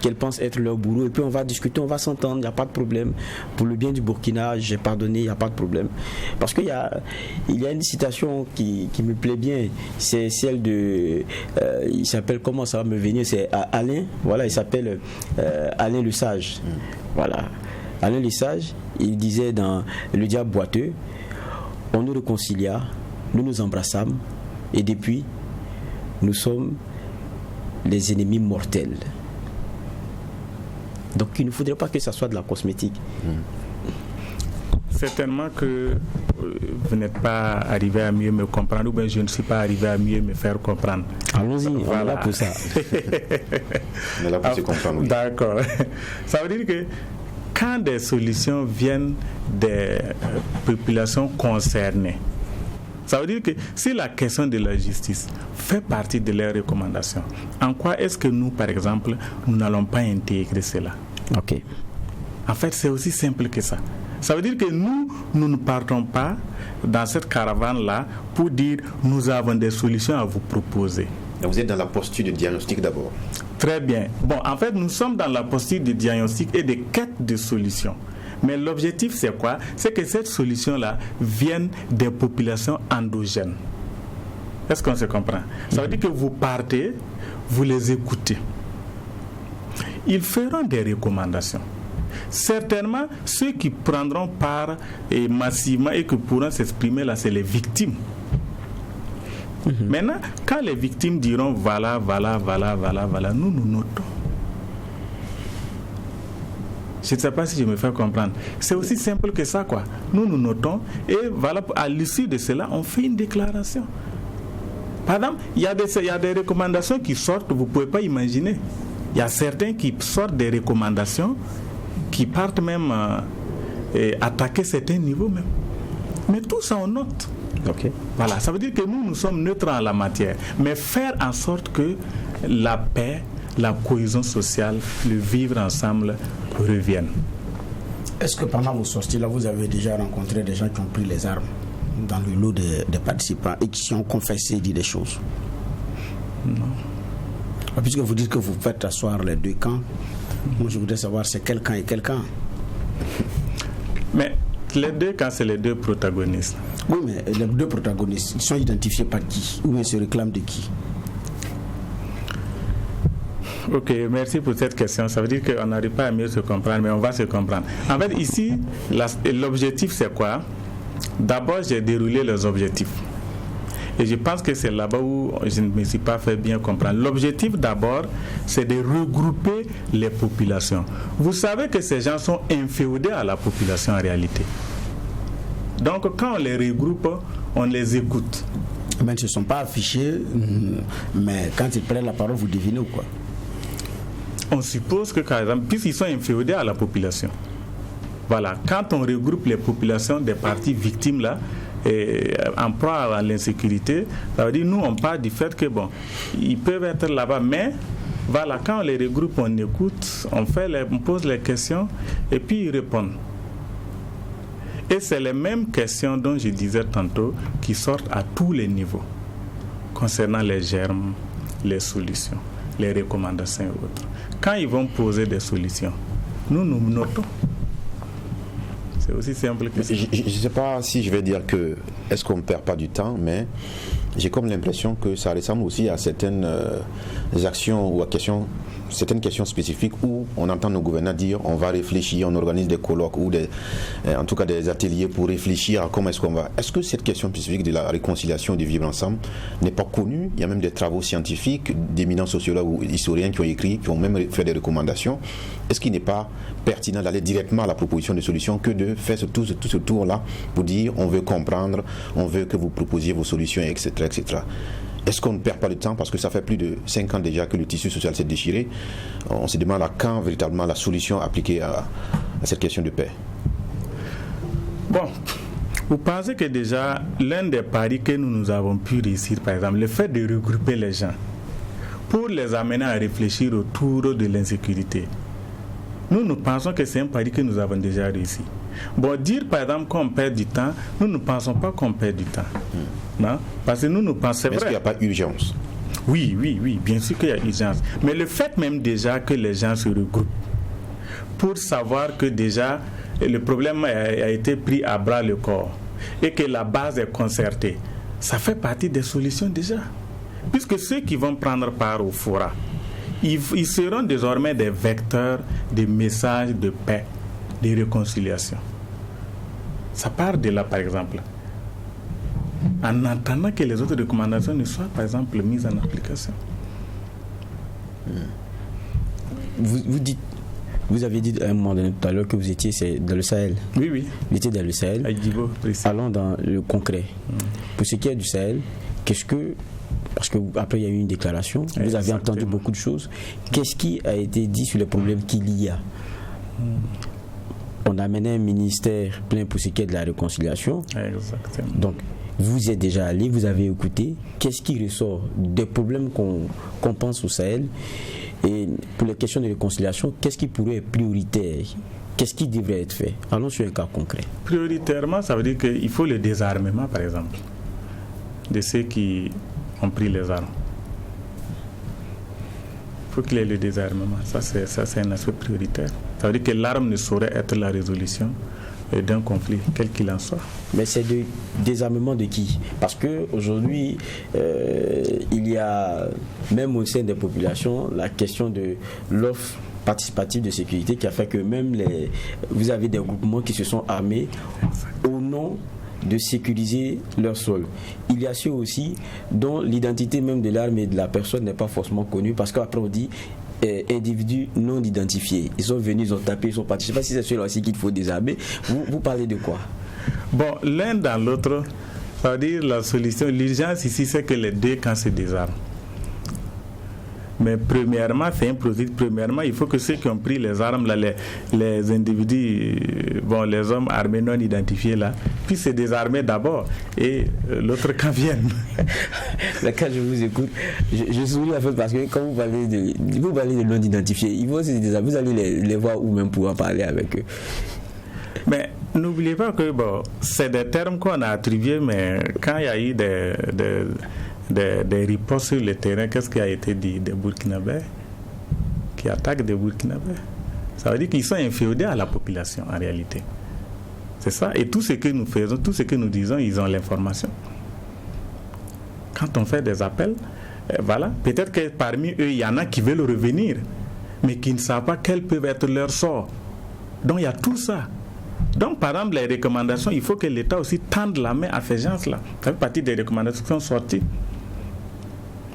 qu'elles pensent être leur bourreau, et puis on va discuter, on va s'entendre, il n'y a pas de problème. Pour le bien du Burkina, j'ai pardonné, il n'y a pas de problème. Parce qu'il y a une citation qui me plaît bien, c'est celle de, il s'appelle, comment ça va me venir, c'est Alain, voilà, il s'appelle Alain le Sage. Voilà. Alain le Sage, il disait dans Le Diable boiteux, on nous réconcilia, nous nous embrassâmes, et depuis, nous sommes les ennemis mortels. Donc il ne faudrait pas que ça soit de la cosmétique. Certainement que vous n'êtes pas arrivé à mieux me comprendre, ou bien je ne suis pas arrivé à mieux me faire comprendre. Allons-y, on est là pour ça. On est là pour se comprendre. Oui. D'accord. Ça veut dire que quand des solutions viennent des populations concernées, ça veut dire que si la question de la justice fait partie de leurs recommandations, en quoi est-ce que nous, par exemple, nous n'allons pas intégrer cela? Ok. En fait, c'est aussi simple que ça. Ça veut dire que nous ne partons pas dans cette caravane-là pour dire nous avons des solutions à vous proposer. Vous êtes dans la posture de diagnostic d'abord. Très bien. Bon, en fait, nous sommes dans la posture de diagnostic et de quête de solutions. Mais l'objectif, c'est quoi? C'est que cette solution-là vienne des populations endogènes. Est-ce qu'on se comprend? Ça veut dire que vous partez, vous les écoutez. Ils feront des recommandations. Certainement, ceux qui prendront part massivement et qui pourront s'exprimer là, c'est les victimes. Maintenant, quand les victimes diront voilà, nous notons. Je ne sais pas si je me fais comprendre. C'est aussi simple que ça, quoi. Nous notons et voilà, à l'issue de cela, on fait une déclaration. Par exemple, il y a des recommandations qui sortent, vous ne pouvez pas imaginer. Il y a certains qui sortent des recommandations qui partent même attaquer certains niveaux même. Mais tout ça, on note. Okay. Voilà, ça veut dire que nous sommes neutres en la matière, mais faire en sorte que la paix, la cohésion sociale, le vivre ensemble reviennent. Est-ce que pendant vos sorties là, vous avez déjà rencontré des gens qui ont pris les armes dans le lot des participants et qui ont confessé, dit des choses? Non. Puisque vous dites que vous faites asseoir les deux camps, moi je voudrais savoir c'est quel camp et quel camp. Mais les deux camps, c'est les deux protagonistes. Oui, mais les deux protagonistes, ils sont identifiés par qui? Ou bien se réclament de qui? Ok, merci pour cette question. Ça veut dire qu'on n'arrive pas à mieux se comprendre, mais on va se comprendre. En fait, ici, l'objectif, c'est quoi? D'abord, j'ai déroulé les objectifs. Et je pense que c'est là-bas où je ne me suis pas fait bien comprendre. L'objectif, d'abord, c'est de regrouper les populations. Vous savez que ces gens sont inféodés à la population en réalité. Donc, quand on les regroupe, on les écoute. Mais ils ne se sont pas affichés, mais quand ils prennent la parole, vous devinez ou quoi? On suppose que, par exemple, puisqu'ils sont inféodés à la population, voilà, quand on regroupe les populations des parties victimes là, en proie à l'insécurité, ça veut dire nous on parle du fait que bon, ils peuvent être là-bas, mais voilà, quand on les regroupe, on écoute, on pose les questions et puis ils répondent. Et c'est les mêmes questions dont je disais tantôt qui sortent à tous les niveaux concernant les germes, les solutions, les recommandations et autres. Quand ils vont poser des solutions, nous notons. C'est aussi simple que ça. Je ne sais pas si je vais dire que est-ce qu'on ne perd pas du temps, mais j'ai comme l'impression que ça ressemble aussi à certaines actions ou à certaines questions spécifiques où on entend nos gouvernants dire on va réfléchir, on organise des colloques ou en tout cas des ateliers pour réfléchir à comment est-ce qu'on va. Est-ce que cette question spécifique de la réconciliation, du vivre ensemble n'est pas connue? Il y a même des travaux scientifiques d'éminents sociologues ou historiens qui ont écrit, qui ont même fait des recommandations. Est-ce qu'il n'est pas pertinent d'aller directement à la proposition de solution que de faire tout ce tour-là pour dire on veut comprendre, on veut que vous proposiez vos solutions, etc., etc. Est-ce qu'on ne perd pas de temps parce que ça fait plus de 5 ans déjà que le tissu social s'est déchiré? On se demande à quand véritablement la solution appliquée à cette question de paix. Bon, vous pensez que déjà l'un des paris que nous avons pu réussir, par exemple, le fait de regrouper les gens pour les amener à réfléchir autour de l'insécurité, nous pensons que c'est un pari que nous avons déjà réussi. Bon, dire par exemple qu'on perd du temps, nous ne pensons pas qu'on perd du temps. Non? Parce que nous pensons... Est-ce qu'il n'y a pas urgence? Oui, bien sûr qu'il y a urgence. Mais le fait même déjà que les gens se regroupent pour savoir que déjà le problème a été pris à bras le corps et que la base est concertée, ça fait partie des solutions déjà. Puisque ceux qui vont prendre part au fora, ils seront désormais des vecteurs des messages de paix, de réconciliation. Ça part de là, par exemple. En attendant que les autres recommandations ne soient, par exemple, mises en application. Vous avez dit à un moment donné tout à l'heure que vous étiez dans le Sahel. Oui. Vous étiez dans le Sahel. Allons dans le concret. Pour ce qui est du Sahel, parce que après il y a eu une déclaration, vous avez entendu beaucoup de choses. Qu'est-ce qui a été dit sur les problèmes qu'il y a? On a mené un ministère plein pour ce qui est de la réconciliation. Exactement. Donc, vous êtes déjà allé, vous avez écouté. Qu'est-ce qui ressort des problèmes qu'on pense au Sahel? Et pour les questions de réconciliation, qu'est-ce qui pourrait être prioritaire? Qu'est-ce qui devrait être fait? Allons sur un cas concret. Prioritairement, ça veut dire qu'il faut le désarmement, par exemple, de ceux qui ont pris les armes. Il faut qu'il y ait le désarmement. Ça, c'est un aspect prioritaire. Ça veut dire que l'arme ne saurait être la résolution d'un conflit, quel qu'il en soit. Mais c'est de désarmement de qui? Parce qu'aujourd'hui, il y a, même au sein des populations, la question de l'offre participative de sécurité qui a fait que même vous avez des groupements qui se sont armés au nom de sécuriser leur sol. Il y a ceux aussi dont l'identité même de l'arme et de la personne n'est pas forcément connue, parce qu'après on dit individus non identifiés. Ils sont venus, ils ont tapé, ils sont partis. Je ne sais pas si c'est celui-là aussi qu'il faut désarmer. Vous parlez de quoi? Bon, l'un dans l'autre, ça veut dire la solution. L'urgence ici, c'est que les deux camps se désarment. Mais premièrement, c'est un processus. Premièrement, il faut que ceux qui ont pris les armes, là, les individus, les hommes armés non identifiés, là, puissent se désarmer d'abord et l'autre camp vienne. Là, quand je vous écoute, je souris un peu parce que quand vous parlez de non identifiés, ils vont se désarmer. Vous allez les voir où même pour en parler avec eux. Mais n'oubliez pas que c'est des termes qu'on a attribués, mais quand il y a eu des ripostes sur le terrain, qu'est-ce qui a été dit? Des Burkinabés qui attaquent des Burkinabés. Ça veut dire qu'ils sont inféodés à la population en réalité. C'est ça. Et tout ce que nous faisons, tout ce que nous disons, ils ont l'information. Quand on fait des appels, voilà, peut-être que parmi eux, il y en a qui veulent revenir, mais qui ne savent pas quel peut être leur sort. Donc il y a tout ça. Donc, par exemple, les recommandations, il faut que l'État aussi tende la main à ces gens-là. Ça fait partie des recommandations qui sont sorties.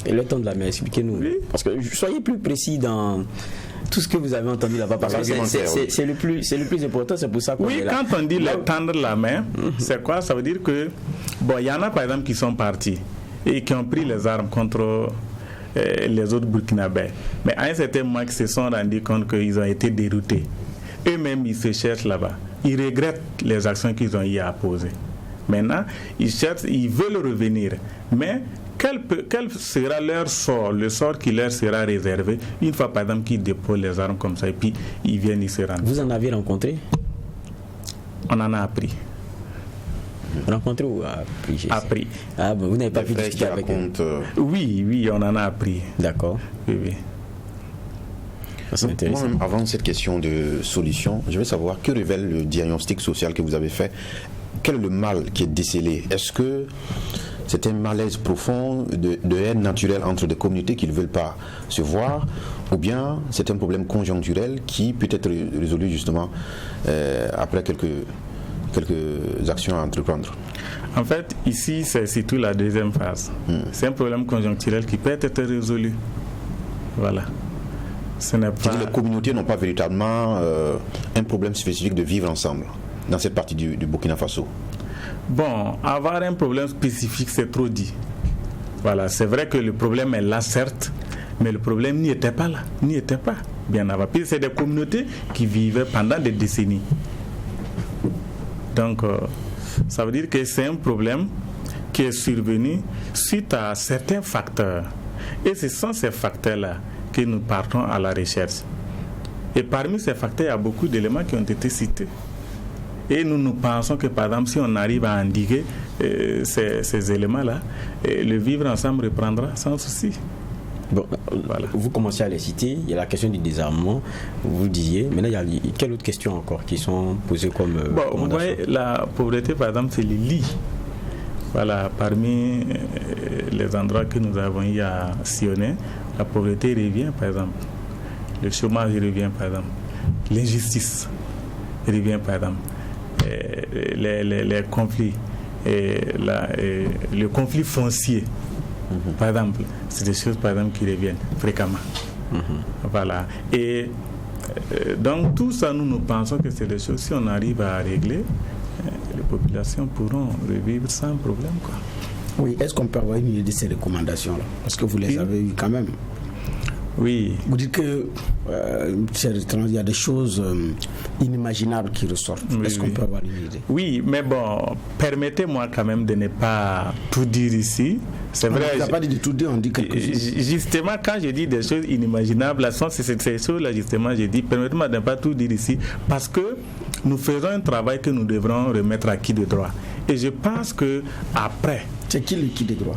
Et le temps de la main, expliquez-nous. Oui. Parce que soyez plus précis dans tout ce que vous avez entendu là-bas. Parce que c'est le plus important, c'est pour ça qu'on est là. Quand on dit tendre la main, c'est quoi? Ça veut dire que, il y en a par exemple qui sont partis et qui ont pris les armes contre les autres Burkinabés. Mais à un certain moment, ils se sont rendus compte qu'ils ont été déroutés. Eux-mêmes, ils se cherchent là-bas. Ils regrettent les actions qu'ils ont eu à poser. Maintenant, ils cherchent, ils veulent revenir. Mais quel sera leur sort, le sort qui leur sera réservé une fois, par exemple, qu'ils déposent les armes comme ça et puis ils viennent, ils se rendent. Vous en avez rencontré? On en a appris. Rencontré ou appris? Appris. Ah bon, vous n'avez pas pu discuter avec eux? Oui, on en a appris. D'accord. Oui. Moi-même, avant cette question de solution, je veux savoir que révèle le diagnostic social que vous avez fait. Quel est le mal qui est décelé? Est-ce que c'est un malaise profond de haine naturelle entre des communautés qui ne veulent pas se voir, ou bien c'est un problème conjoncturel qui peut être résolu justement après quelques actions à entreprendre? En fait, ici, c'est surtout la deuxième phase. C'est un problème conjoncturel qui peut être résolu. Voilà. Ce n'est pas... Les communautés n'ont pas véritablement un problème spécifique de vivre ensemble dans cette partie du Burkina Faso. Bon, avoir un problème spécifique, c'est trop dit. Voilà, c'est vrai que le problème est là, certes, mais le problème n'y était pas là, bien avant. Puis c'est des communautés qui vivaient pendant des décennies. Donc, ça veut dire que c'est un problème qui est survenu suite à certains facteurs. Et ce sont ces facteurs-là que nous partons à la recherche. Et parmi ces facteurs, il y a beaucoup d'éléments qui ont été cités. Et nous pensons que, par exemple, si on arrive à endiguer ces éléments-là, le vivre ensemble reprendra sans souci. Bon, voilà. Vous commencez à les citer. Il y a la question du désarmement, vous le disiez. Maintenant, il y a quelles autres questions encore qui sont posées comme vous voyez, la pauvreté, par exemple, c'est les lits. Voilà, parmi les endroits que nous avons eu à sillonner, la pauvreté revient, par exemple. Le chômage revient, par exemple. L'injustice revient, par exemple. Les conflits, le conflit foncier, par exemple, c'est des choses, par exemple, qui reviennent fréquemment. Voilà. Et donc, tout ça, nous pensons que c'est des choses, si on arrive à régler, les populations pourront revivre sans problème, quoi. Oui, est-ce qu'on peut avoir une idée de ces recommandations-là? Parce que vous les avez eues quand même. Oui. Vous dites que il y a des choses inimaginables qui ressortent. Oui, est-ce qu'on peut avoir une idée? Oui, mais bon, permettez-moi quand même de ne pas tout dire ici. C'est vrai. On n'a pas dit de tout dire, on dit quelque chose. Justement, quand je dis des choses inimaginables, c'est ces choses-là, justement, j'ai dit, permettez-moi de ne pas tout dire ici, parce que nous faisons un travail que nous devrons remettre à qui de droit. Et je pense que après. C'est qui le qui de droit?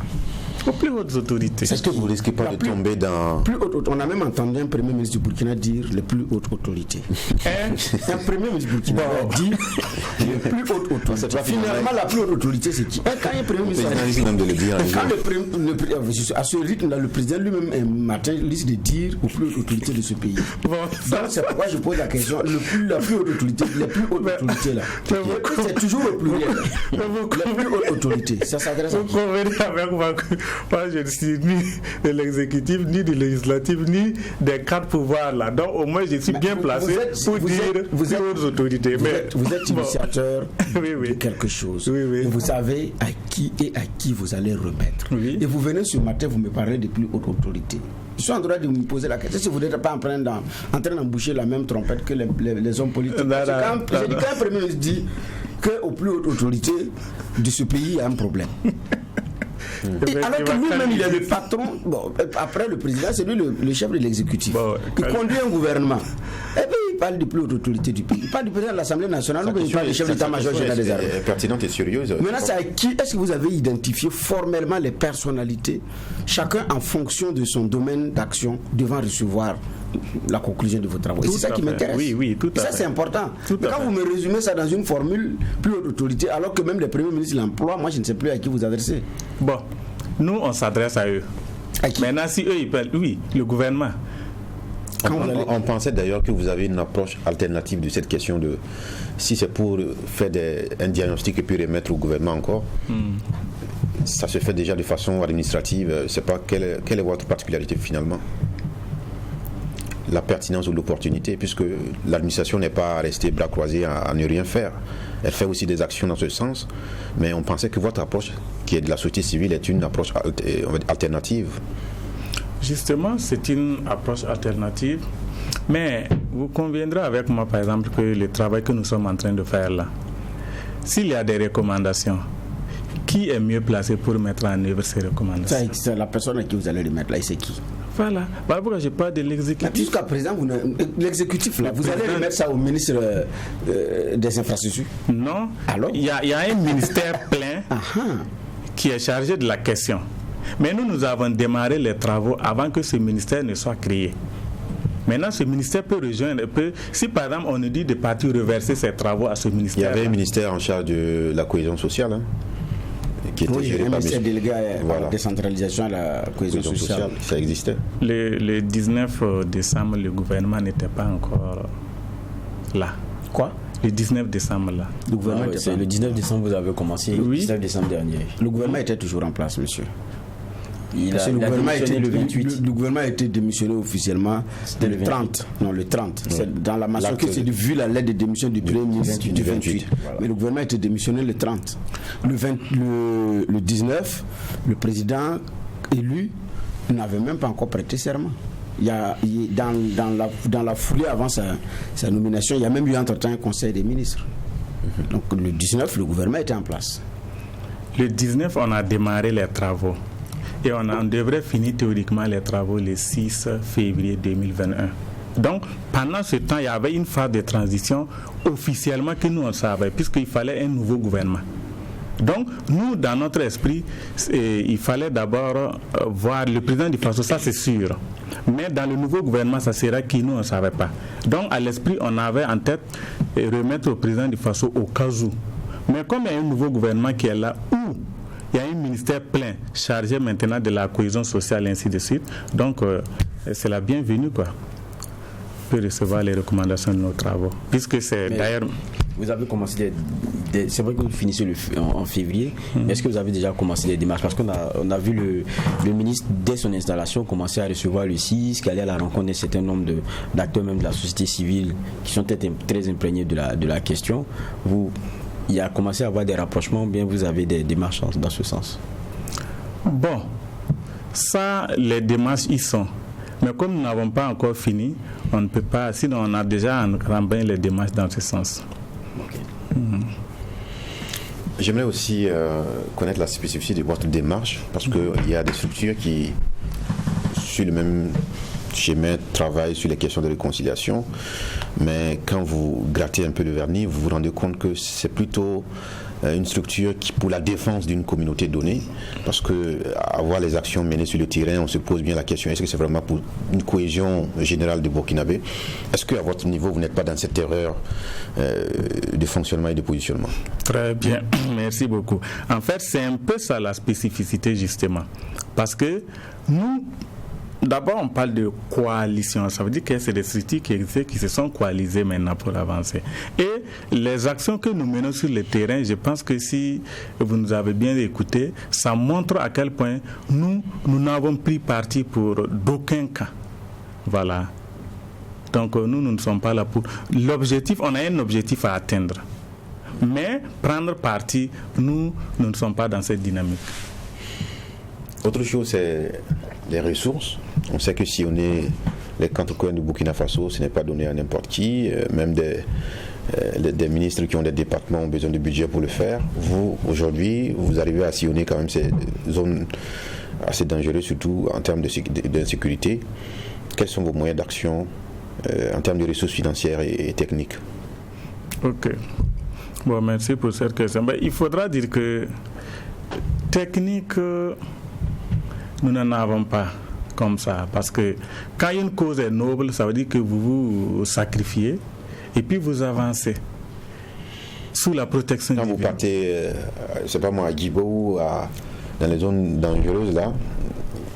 Aux plus hautes autorités. Est-ce que vous ne risquez pas de tomber dans... On a même entendu un premier ministre du Burkina dire les plus hautes autorités. Un premier ministre du Burkina a dit les plus hautes autorités. Finalement, la plus haute autorité, c'est qui? Quand un premier ministre... À ce rythme-là, le président lui-même, un matin, risque de dire aux plus hautes autorités de ce pays. Donc, c'est pourquoi je pose la question. La plus haute autorité, les plus hautes autorités, là. C'est toujours le pluriel. Les plus hautes autorités. Ça s'adresse à qui? Vous convenez avec moi que moi, je ne suis ni de l'exécutif, ni du législatif, ni des quatre pouvoirs là. Donc au moins je suis bien placé pour dire aux autorités. Vous êtes initiateur de quelque chose. Et vous savez à qui vous allez remettre. Et vous venez ce matin, vous me parlez des plus hautes autorités. Je suis en droit de me poser la question si vous n'êtes pas en train d'emboucher la même trompette que les hommes politiques. Quand un premier ministre dit qu'aux plus hautes autorités de ce pays, il y a un problème. Et alors que lui-même il est le patron, après le président, c'est lui le chef de l'exécutif. Il conduit un gouvernement. Et puis il parle des plus hautes autorités du pays. Il parle du président de l'Assemblée nationale, ou il parle du chef d'état-major général des armées. Pertinente et sérieuse. Maintenant, c'est à qui est-ce que vous avez identifié formellement les personnalités, chacun en fonction de son domaine d'action, devant recevoir la conclusion de vos travaux? Et c'est ça qui m'intéresse. Oui, tout à fait. Ça, c'est important. Quand vous me résumez ça dans une formule plus haute autorité, alors que même les premiers ministres l'emploient, moi je ne sais plus à qui vous adressez. Bon, nous on s'adresse à eux. Maintenant, si eux ils parlent, oui, le gouvernement. On pensait d'ailleurs que vous avez une approche alternative de cette question de si c'est pour faire un diagnostic et puis remettre au gouvernement encore. Ça se fait déjà de façon administrative. Je ne sais pas quelle est votre particularité finalement. La pertinence ou l'opportunité, puisque l'administration n'est pas restée bras croisés à ne rien faire. Elle fait aussi des actions dans ce sens, mais on pensait que votre approche, qui est de la société civile, est une approche alternative. Justement, c'est une approche alternative, mais vous conviendrez avec moi, par exemple, que le travail que nous sommes en train de faire là, s'il y a des recommandations, qui est mieux placé pour mettre en œuvre ces recommandations? C'est la personne à qui vous allez les mettre là, et c'est qui? Voilà. Pourquoi je parle de l'exécutif? Jusqu'à présent, l'exécutif, là, vous allez remettre ça au ministre des Infrastructures? Non. Alors? Il y a un ministère plein qui est chargé de la question. Mais nous avons démarré les travaux avant que ce ministère ne soit créé. Maintenant, ce ministère peut rejoindre, si par exemple on nous dit de partir reverser ses travaux à ce ministère. Il y avait un ministère en charge de la cohésion sociale, qui était géré un par ministère délégué à Voilà. la décentralisation et à la cohésion sociale. Ça existait. Le 19 décembre, le gouvernement n'était pas encore là. Quoi? Le 19 décembre, là. Le gouvernement était C'est pas- le 19 décembre, vous avez commencé. Oui. Le 19 décembre dernier. Le gouvernement était toujours en place, monsieur. Il Parce a, que il a démissionné le 28. le gouvernement a été démissionné officiellement C'était le 30. Non, le 30. C'est dans la mention que L'acte c'est vu la lettre de démission du Premier ministre du 28. Voilà. Mais le gouvernement a été démissionné le 30. Le 19, le président élu n'avait même pas encore prêté serment. Dans la foulée avant sa nomination, il y a même eu entre-temps un conseil des ministres. Donc le 19, le gouvernement était en place. Le 19, on a démarré les travaux. Et on devrait finir théoriquement les travaux le 6 février 2021. Donc, pendant ce temps, il y avait une phase de transition officiellement que nous, on savait, puisqu'il fallait un nouveau gouvernement. Donc, nous, dans notre esprit, il fallait d'abord voir le président du FASO, ça c'est sûr. Mais dans le nouveau gouvernement, ça sera qui, nous, on ne savait pas. Donc, à l'esprit, on avait en tête remettre au président du FASO au cas où. Mais comme il y a un nouveau gouvernement qui est là, où il y a un ministère plein chargé maintenant de la cohésion sociale et ainsi de suite, donc c'est la bienvenue, quoi. On peut recevoir les recommandations de nos travaux. Puisque c'est Mais d'ailleurs... Vous avez commencé c'est vrai que vous finissez en février. Est-ce que vous avez déjà commencé les démarches? Parce qu'on a vu le ministre, dès son installation, commencer à recevoir le CIS, qui allait à la rencontre d'un certain nombre d'acteurs même de la société civile qui sont peut-être très imprégnés de la question. Il a commencé à avoir des rapprochements, ou bien vous avez des démarches dans ce sens? Bon, ça, les démarches y sont. Mais comme nous n'avons pas encore fini, on ne peut pas, sinon on a déjà enrambé les démarches dans ce sens. J'aimerais aussi connaître la spécificité de votre démarche, parce qu'il y a des structures qui, sur le même schéma, travaillent sur les questions de réconciliation, mais quand vous grattez un peu le vernis, vous vous rendez compte que c'est plutôt une structure qui, pour la défense d'une communauté donnée, parce que à voir les actions menées sur le terrain, on se pose bien la question, est-ce que c'est vraiment pour une cohésion générale de Burkinabé? Est-ce qu'à votre niveau, vous n'êtes pas dans cette erreur de fonctionnement et de positionnement? Très bien, merci beaucoup. En fait, c'est un peu ça la spécificité justement, parce que nous, d'abord, on parle de coalition. Ça veut dire que c'est des structures qui existent, qui se sont coalisées maintenant pour avancer. Et les actions que nous menons sur le terrain, je pense que si vous nous avez bien écouté, ça montre à quel point nous n'avons pris parti pour d'aucun cas. Voilà. Donc nous ne sommes pas là pour... L'objectif, on a un objectif à atteindre. Mais prendre parti, nous ne sommes pas dans cette dynamique. Autre chose, c'est les ressources. On sait que si on est les quatre coins du Burkina Faso, ce n'est pas donné à n'importe qui. Même des ministres qui ont des départements ont besoin de budget pour le faire. Vous, aujourd'hui, vous arrivez à sillonner quand même ces zones assez dangereuses, surtout en termes d'insécurité. Quels sont vos moyens d'action en termes de ressources financières et techniques? Ok. Bon, merci pour cette question. Ben, il faudra dire que technique, nous n'en avons pas comme ça. Parce que quand une cause est noble, ça veut dire que vous vous sacrifiez et puis vous avancez sous la protection divine. Quand vous partez, c'est pas moi, à Djibo ou dans les zones dangereuses là,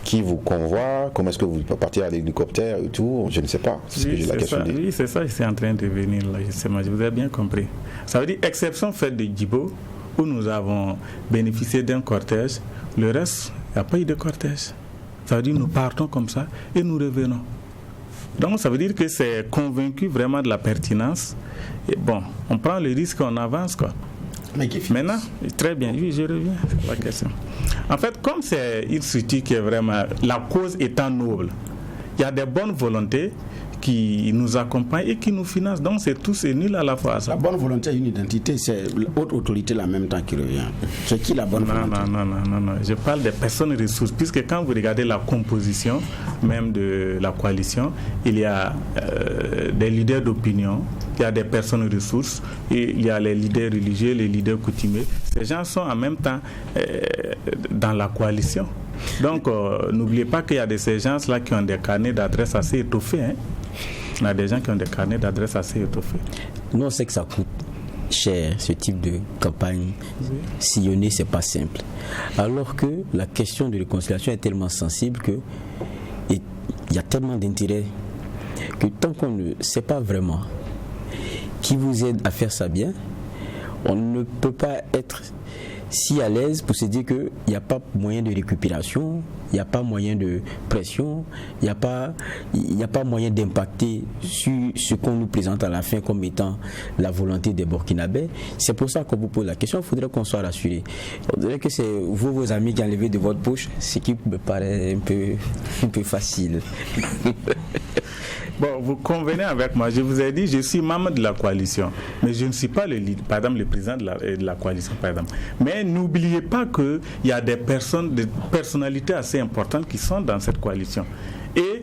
qui vous convoie? Comment est-ce que vous partez à l'hélicoptère et tout? Je ne sais pas. C'est ce que j'ai la question. Oui, c'est ça, je suis en train de venir là, justement. Je vous ai bien compris. Ça veut dire, exception faite de Djibo, où nous avons bénéficié d'un cortège, le reste, il n'y a pas eu de cortège. Ça veut dire, nous partons comme ça et nous revenons. Donc, ça veut dire que c'est convaincu vraiment de la pertinence. Et bon, on prend le risque, on avance, quoi. Maintenant, très bien, oui, je reviens à la question. En fait, comme c'est une structure qui est vraiment, la cause étant noble, il y a des bonnes volontés qui nous accompagnent et qui nous financent. Donc, c'est tous et nul à la fois. Ça. La bonne volonté a une identité, c'est l'autre autorité en même temps qui revient. C'est qui la bonne volonté? Non. Je parle des personnes ressources, puisque quand vous regardez la composition même de la coalition, il y a des leaders d'opinion, il y a des personnes ressources, et il y a les leaders religieux, les leaders coutumiers. Ces gens sont en même temps dans la coalition. Donc, n'oubliez pas qu'il y a de ces gens-là qui ont des carnets d'adresses assez étoffés. Hein. On a des gens qui ont des carnets d'adresses assez étoffés. Nous, on sait que ça coûte. cher, ce type de campagne sillonnée, c'est pas simple. Alors que la question de réconciliation est tellement sensible que il y a tellement d'intérêt que tant qu'on ne sait pas vraiment qui vous aide à faire ça bien, on ne peut pas être si à l'aise pour se dire qu'il n'y a pas moyen de récupération, il n'y a pas moyen de pression, il n'y a pas moyen d'impacter sur ce qu'on nous présente à la fin comme étant la volonté des Burkinabés. C'est pour ça qu'on vous pose la question, il faudrait qu'on soit rassuré. On dirait que c'est vous, vos amis, qui enlevez de votre poche, ce qui me paraît un peu facile. Bon, vous convenez avec moi, je vous ai dit, je suis membre de la coalition, mais je ne suis pas le président de la coalition, par exemple. Mais n'oubliez pas qu'il y a des personnalités assez importantes qui sont dans cette coalition. Et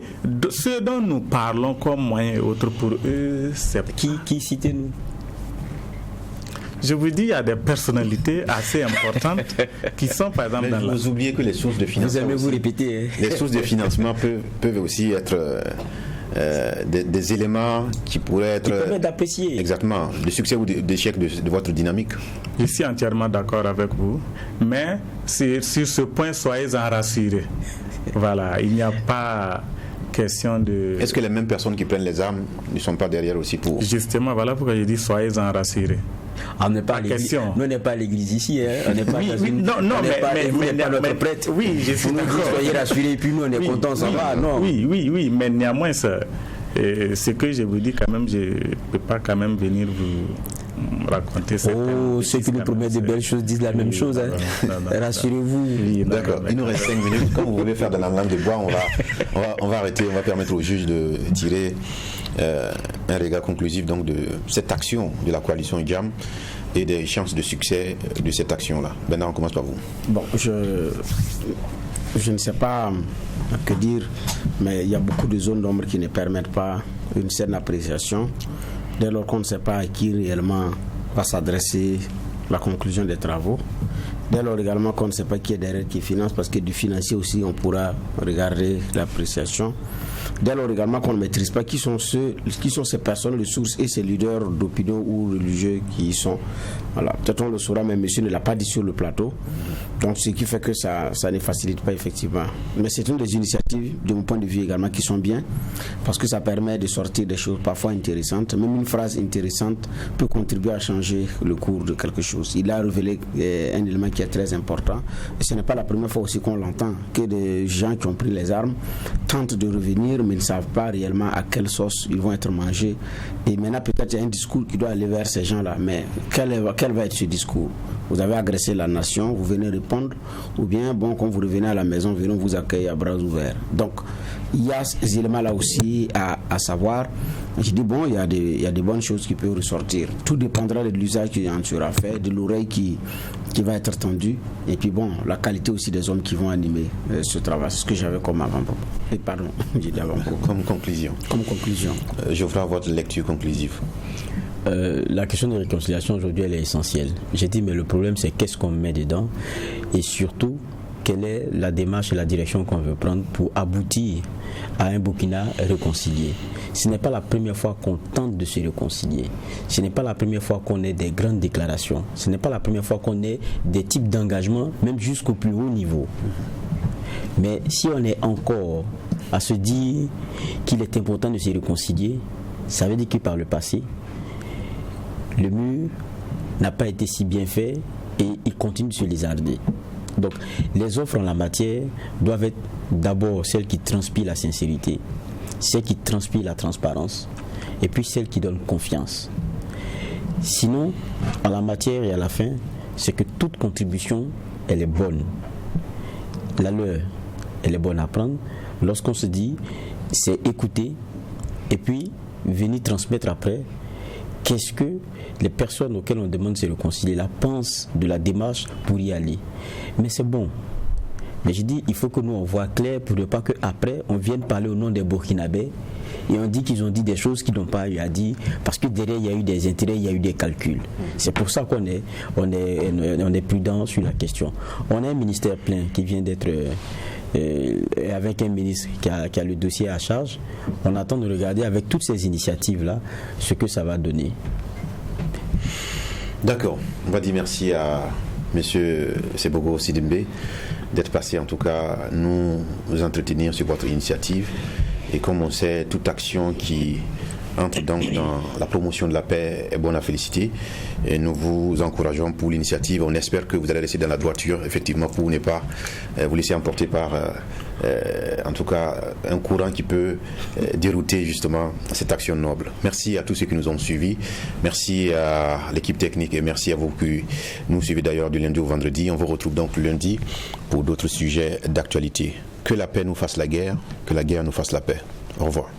ce dont nous parlons comme moyens et autres pour eux, c'est... Qui citez-nous? Je vous dis, il y a des personnalités assez importantes qui sont, par exemple, dans vous oubliez que les sources de financement... Vous aimez vous répéter, hein? Les sources de financement peuvent aussi être... des éléments qui pourraient être... Qui permettent d'apprécier. Exactement, le succès ou l'échec de votre dynamique. Je suis entièrement d'accord avec vous, mais sur ce point, soyez-en rassurés. Voilà, il n'y a pas question de... Est-ce que les mêmes personnes qui prennent les armes ne sont pas derrière aussi pour... Justement, voilà pourquoi je dis soyez-en rassurés. On n'est pas à l'église ici, hein. On n'est pas dans une... Non, mais notre prêtre. Oui, je suis d'accord. Soyez rassurés, et puis nous on est contents, ça va, non? Oui, mais néanmoins, ce que je vous dis quand même, je ne peux pas quand même venir vous raconter ça. Ceux qui nous promettent de belles choses disent la même chose, hein. Rassurez-vous. Oui, d'accord, il nous reste 5 minutes. Comme vous voulez faire de la langue de bois, on va arrêter, on va permettre au juge de tirer un regard conclusif donc de cette action de la coalition IJAM et des chances de succès de cette action-là. Maintenant, on commence par vous. Bon, je ne sais pas que dire, mais il y a beaucoup de zones d'ombre qui ne permettent pas une certaine appréciation. Dès lors qu'on ne sait pas à qui réellement va s'adresser la conclusion des travaux. Dès lors également qu'on ne sait pas qui est derrière, qui finance, parce que du financier aussi on pourra regarder l'appréciation. Dès lors également qu'on ne maîtrise pas qui sont ces personnes, les sources et ces leaders d'opinion ou religieux qui y sont. Voilà. Peut-être on le saura, mais monsieur ne l'a pas dit sur le plateau. Donc ce qui fait que ça ne facilite pas effectivement. Mais c'est une des initiatives, de mon point de vue également, qui sont bien, parce que ça permet de sortir des choses parfois intéressantes. Même une phrase intéressante peut contribuer à changer le cours de quelque chose. Il a révélé un élément qui est très important. Et ce n'est pas la première fois aussi qu'on l'entend, que des gens qui ont pris les armes tentent de revenir, mais ne savent pas réellement à quelle sauce ils vont être mangés. Et maintenant, peut-être il y a un discours qui doit aller vers ces gens-là. Mais quel va être ce discours? Vous avez agressé la nation, vous venez répondre, ou bien, bon, quand vous revenez à la maison, venons vous accueillir à bras ouverts. Donc, il y a ces éléments-là aussi à savoir. Je dis, bon, il y a des bonnes choses qui peuvent ressortir. Tout dépendra de l'usage qui en sera fait, de l'oreille qui va être tendue, et puis bon, la qualité aussi des hommes qui vont animer ce travail. C'est ce que j'avais comme avant-propos. Pardon, j'ai dit avant-propos. Comme conclusion. Je ferai votre lecture conclusive. La question de réconciliation aujourd'hui, elle est essentielle. J'ai dit, mais le problème, c'est qu'est-ce qu'on met dedans, et surtout, quelle est la démarche et la direction qu'on veut prendre pour aboutir à un Burkina réconcilié. Ce n'est pas la première fois qu'on tente de se réconcilier. Ce n'est pas la première fois qu'on ait des grandes déclarations. Ce n'est pas la première fois qu'on ait des types d'engagement, même jusqu'au plus haut niveau. Mais si on est encore à se dire qu'il est important de se réconcilier, ça veut dire que par le passé, le mur n'a pas été si bien fait et il continue de se lézarder. Donc les offres en la matière doivent être d'abord celles qui transpirent la sincérité, celles qui transpirent la transparence, et puis celles qui donnent confiance. Sinon, en la matière et à la fin, c'est que toute contribution, elle est bonne. La leur, elle est bonne à prendre. Lorsqu'on se dit, c'est écouter, et puis venir transmettre après, qu'est-ce que les personnes auxquelles on demande de se réconcilier là pensent de la démarche pour y aller. Mais c'est bon. Mais je dis, il faut que nous on voit clair pour ne pas qu'après on vienne parler au nom des Burkinabés et on dit qu'ils ont dit des choses qu'ils n'ont pas eu à dire parce que derrière il y a eu des intérêts, il y a eu des calculs. C'est pour ça qu'on est prudent sur la question. On a un ministère plein qui vient d'être avec un ministre qui a le dossier à charge. On attend de regarder avec toutes ces initiatives là ce que ça va donner. D'accord. On va dire merci à M. Sebogo Sidimbe d'être passé, en tout cas, nous entretenir sur votre initiative. Et comme on sait, toute action qui entre donc dans la promotion de la paix est bonne à féliciter. Et nous vous encourageons pour l'initiative. On espère que vous allez rester dans la droiture, effectivement, pour ne pas vous laisser emporter par, en tout cas, un courant qui peut dérouter justement cette action noble. Merci à tous ceux qui nous ont suivis. Merci à l'équipe technique et merci à vous qui nous suivez d'ailleurs du lundi au vendredi. On vous retrouve donc lundi pour d'autres sujets d'actualité. Que la paix nous fasse la guerre, que la guerre nous fasse la paix. Au revoir.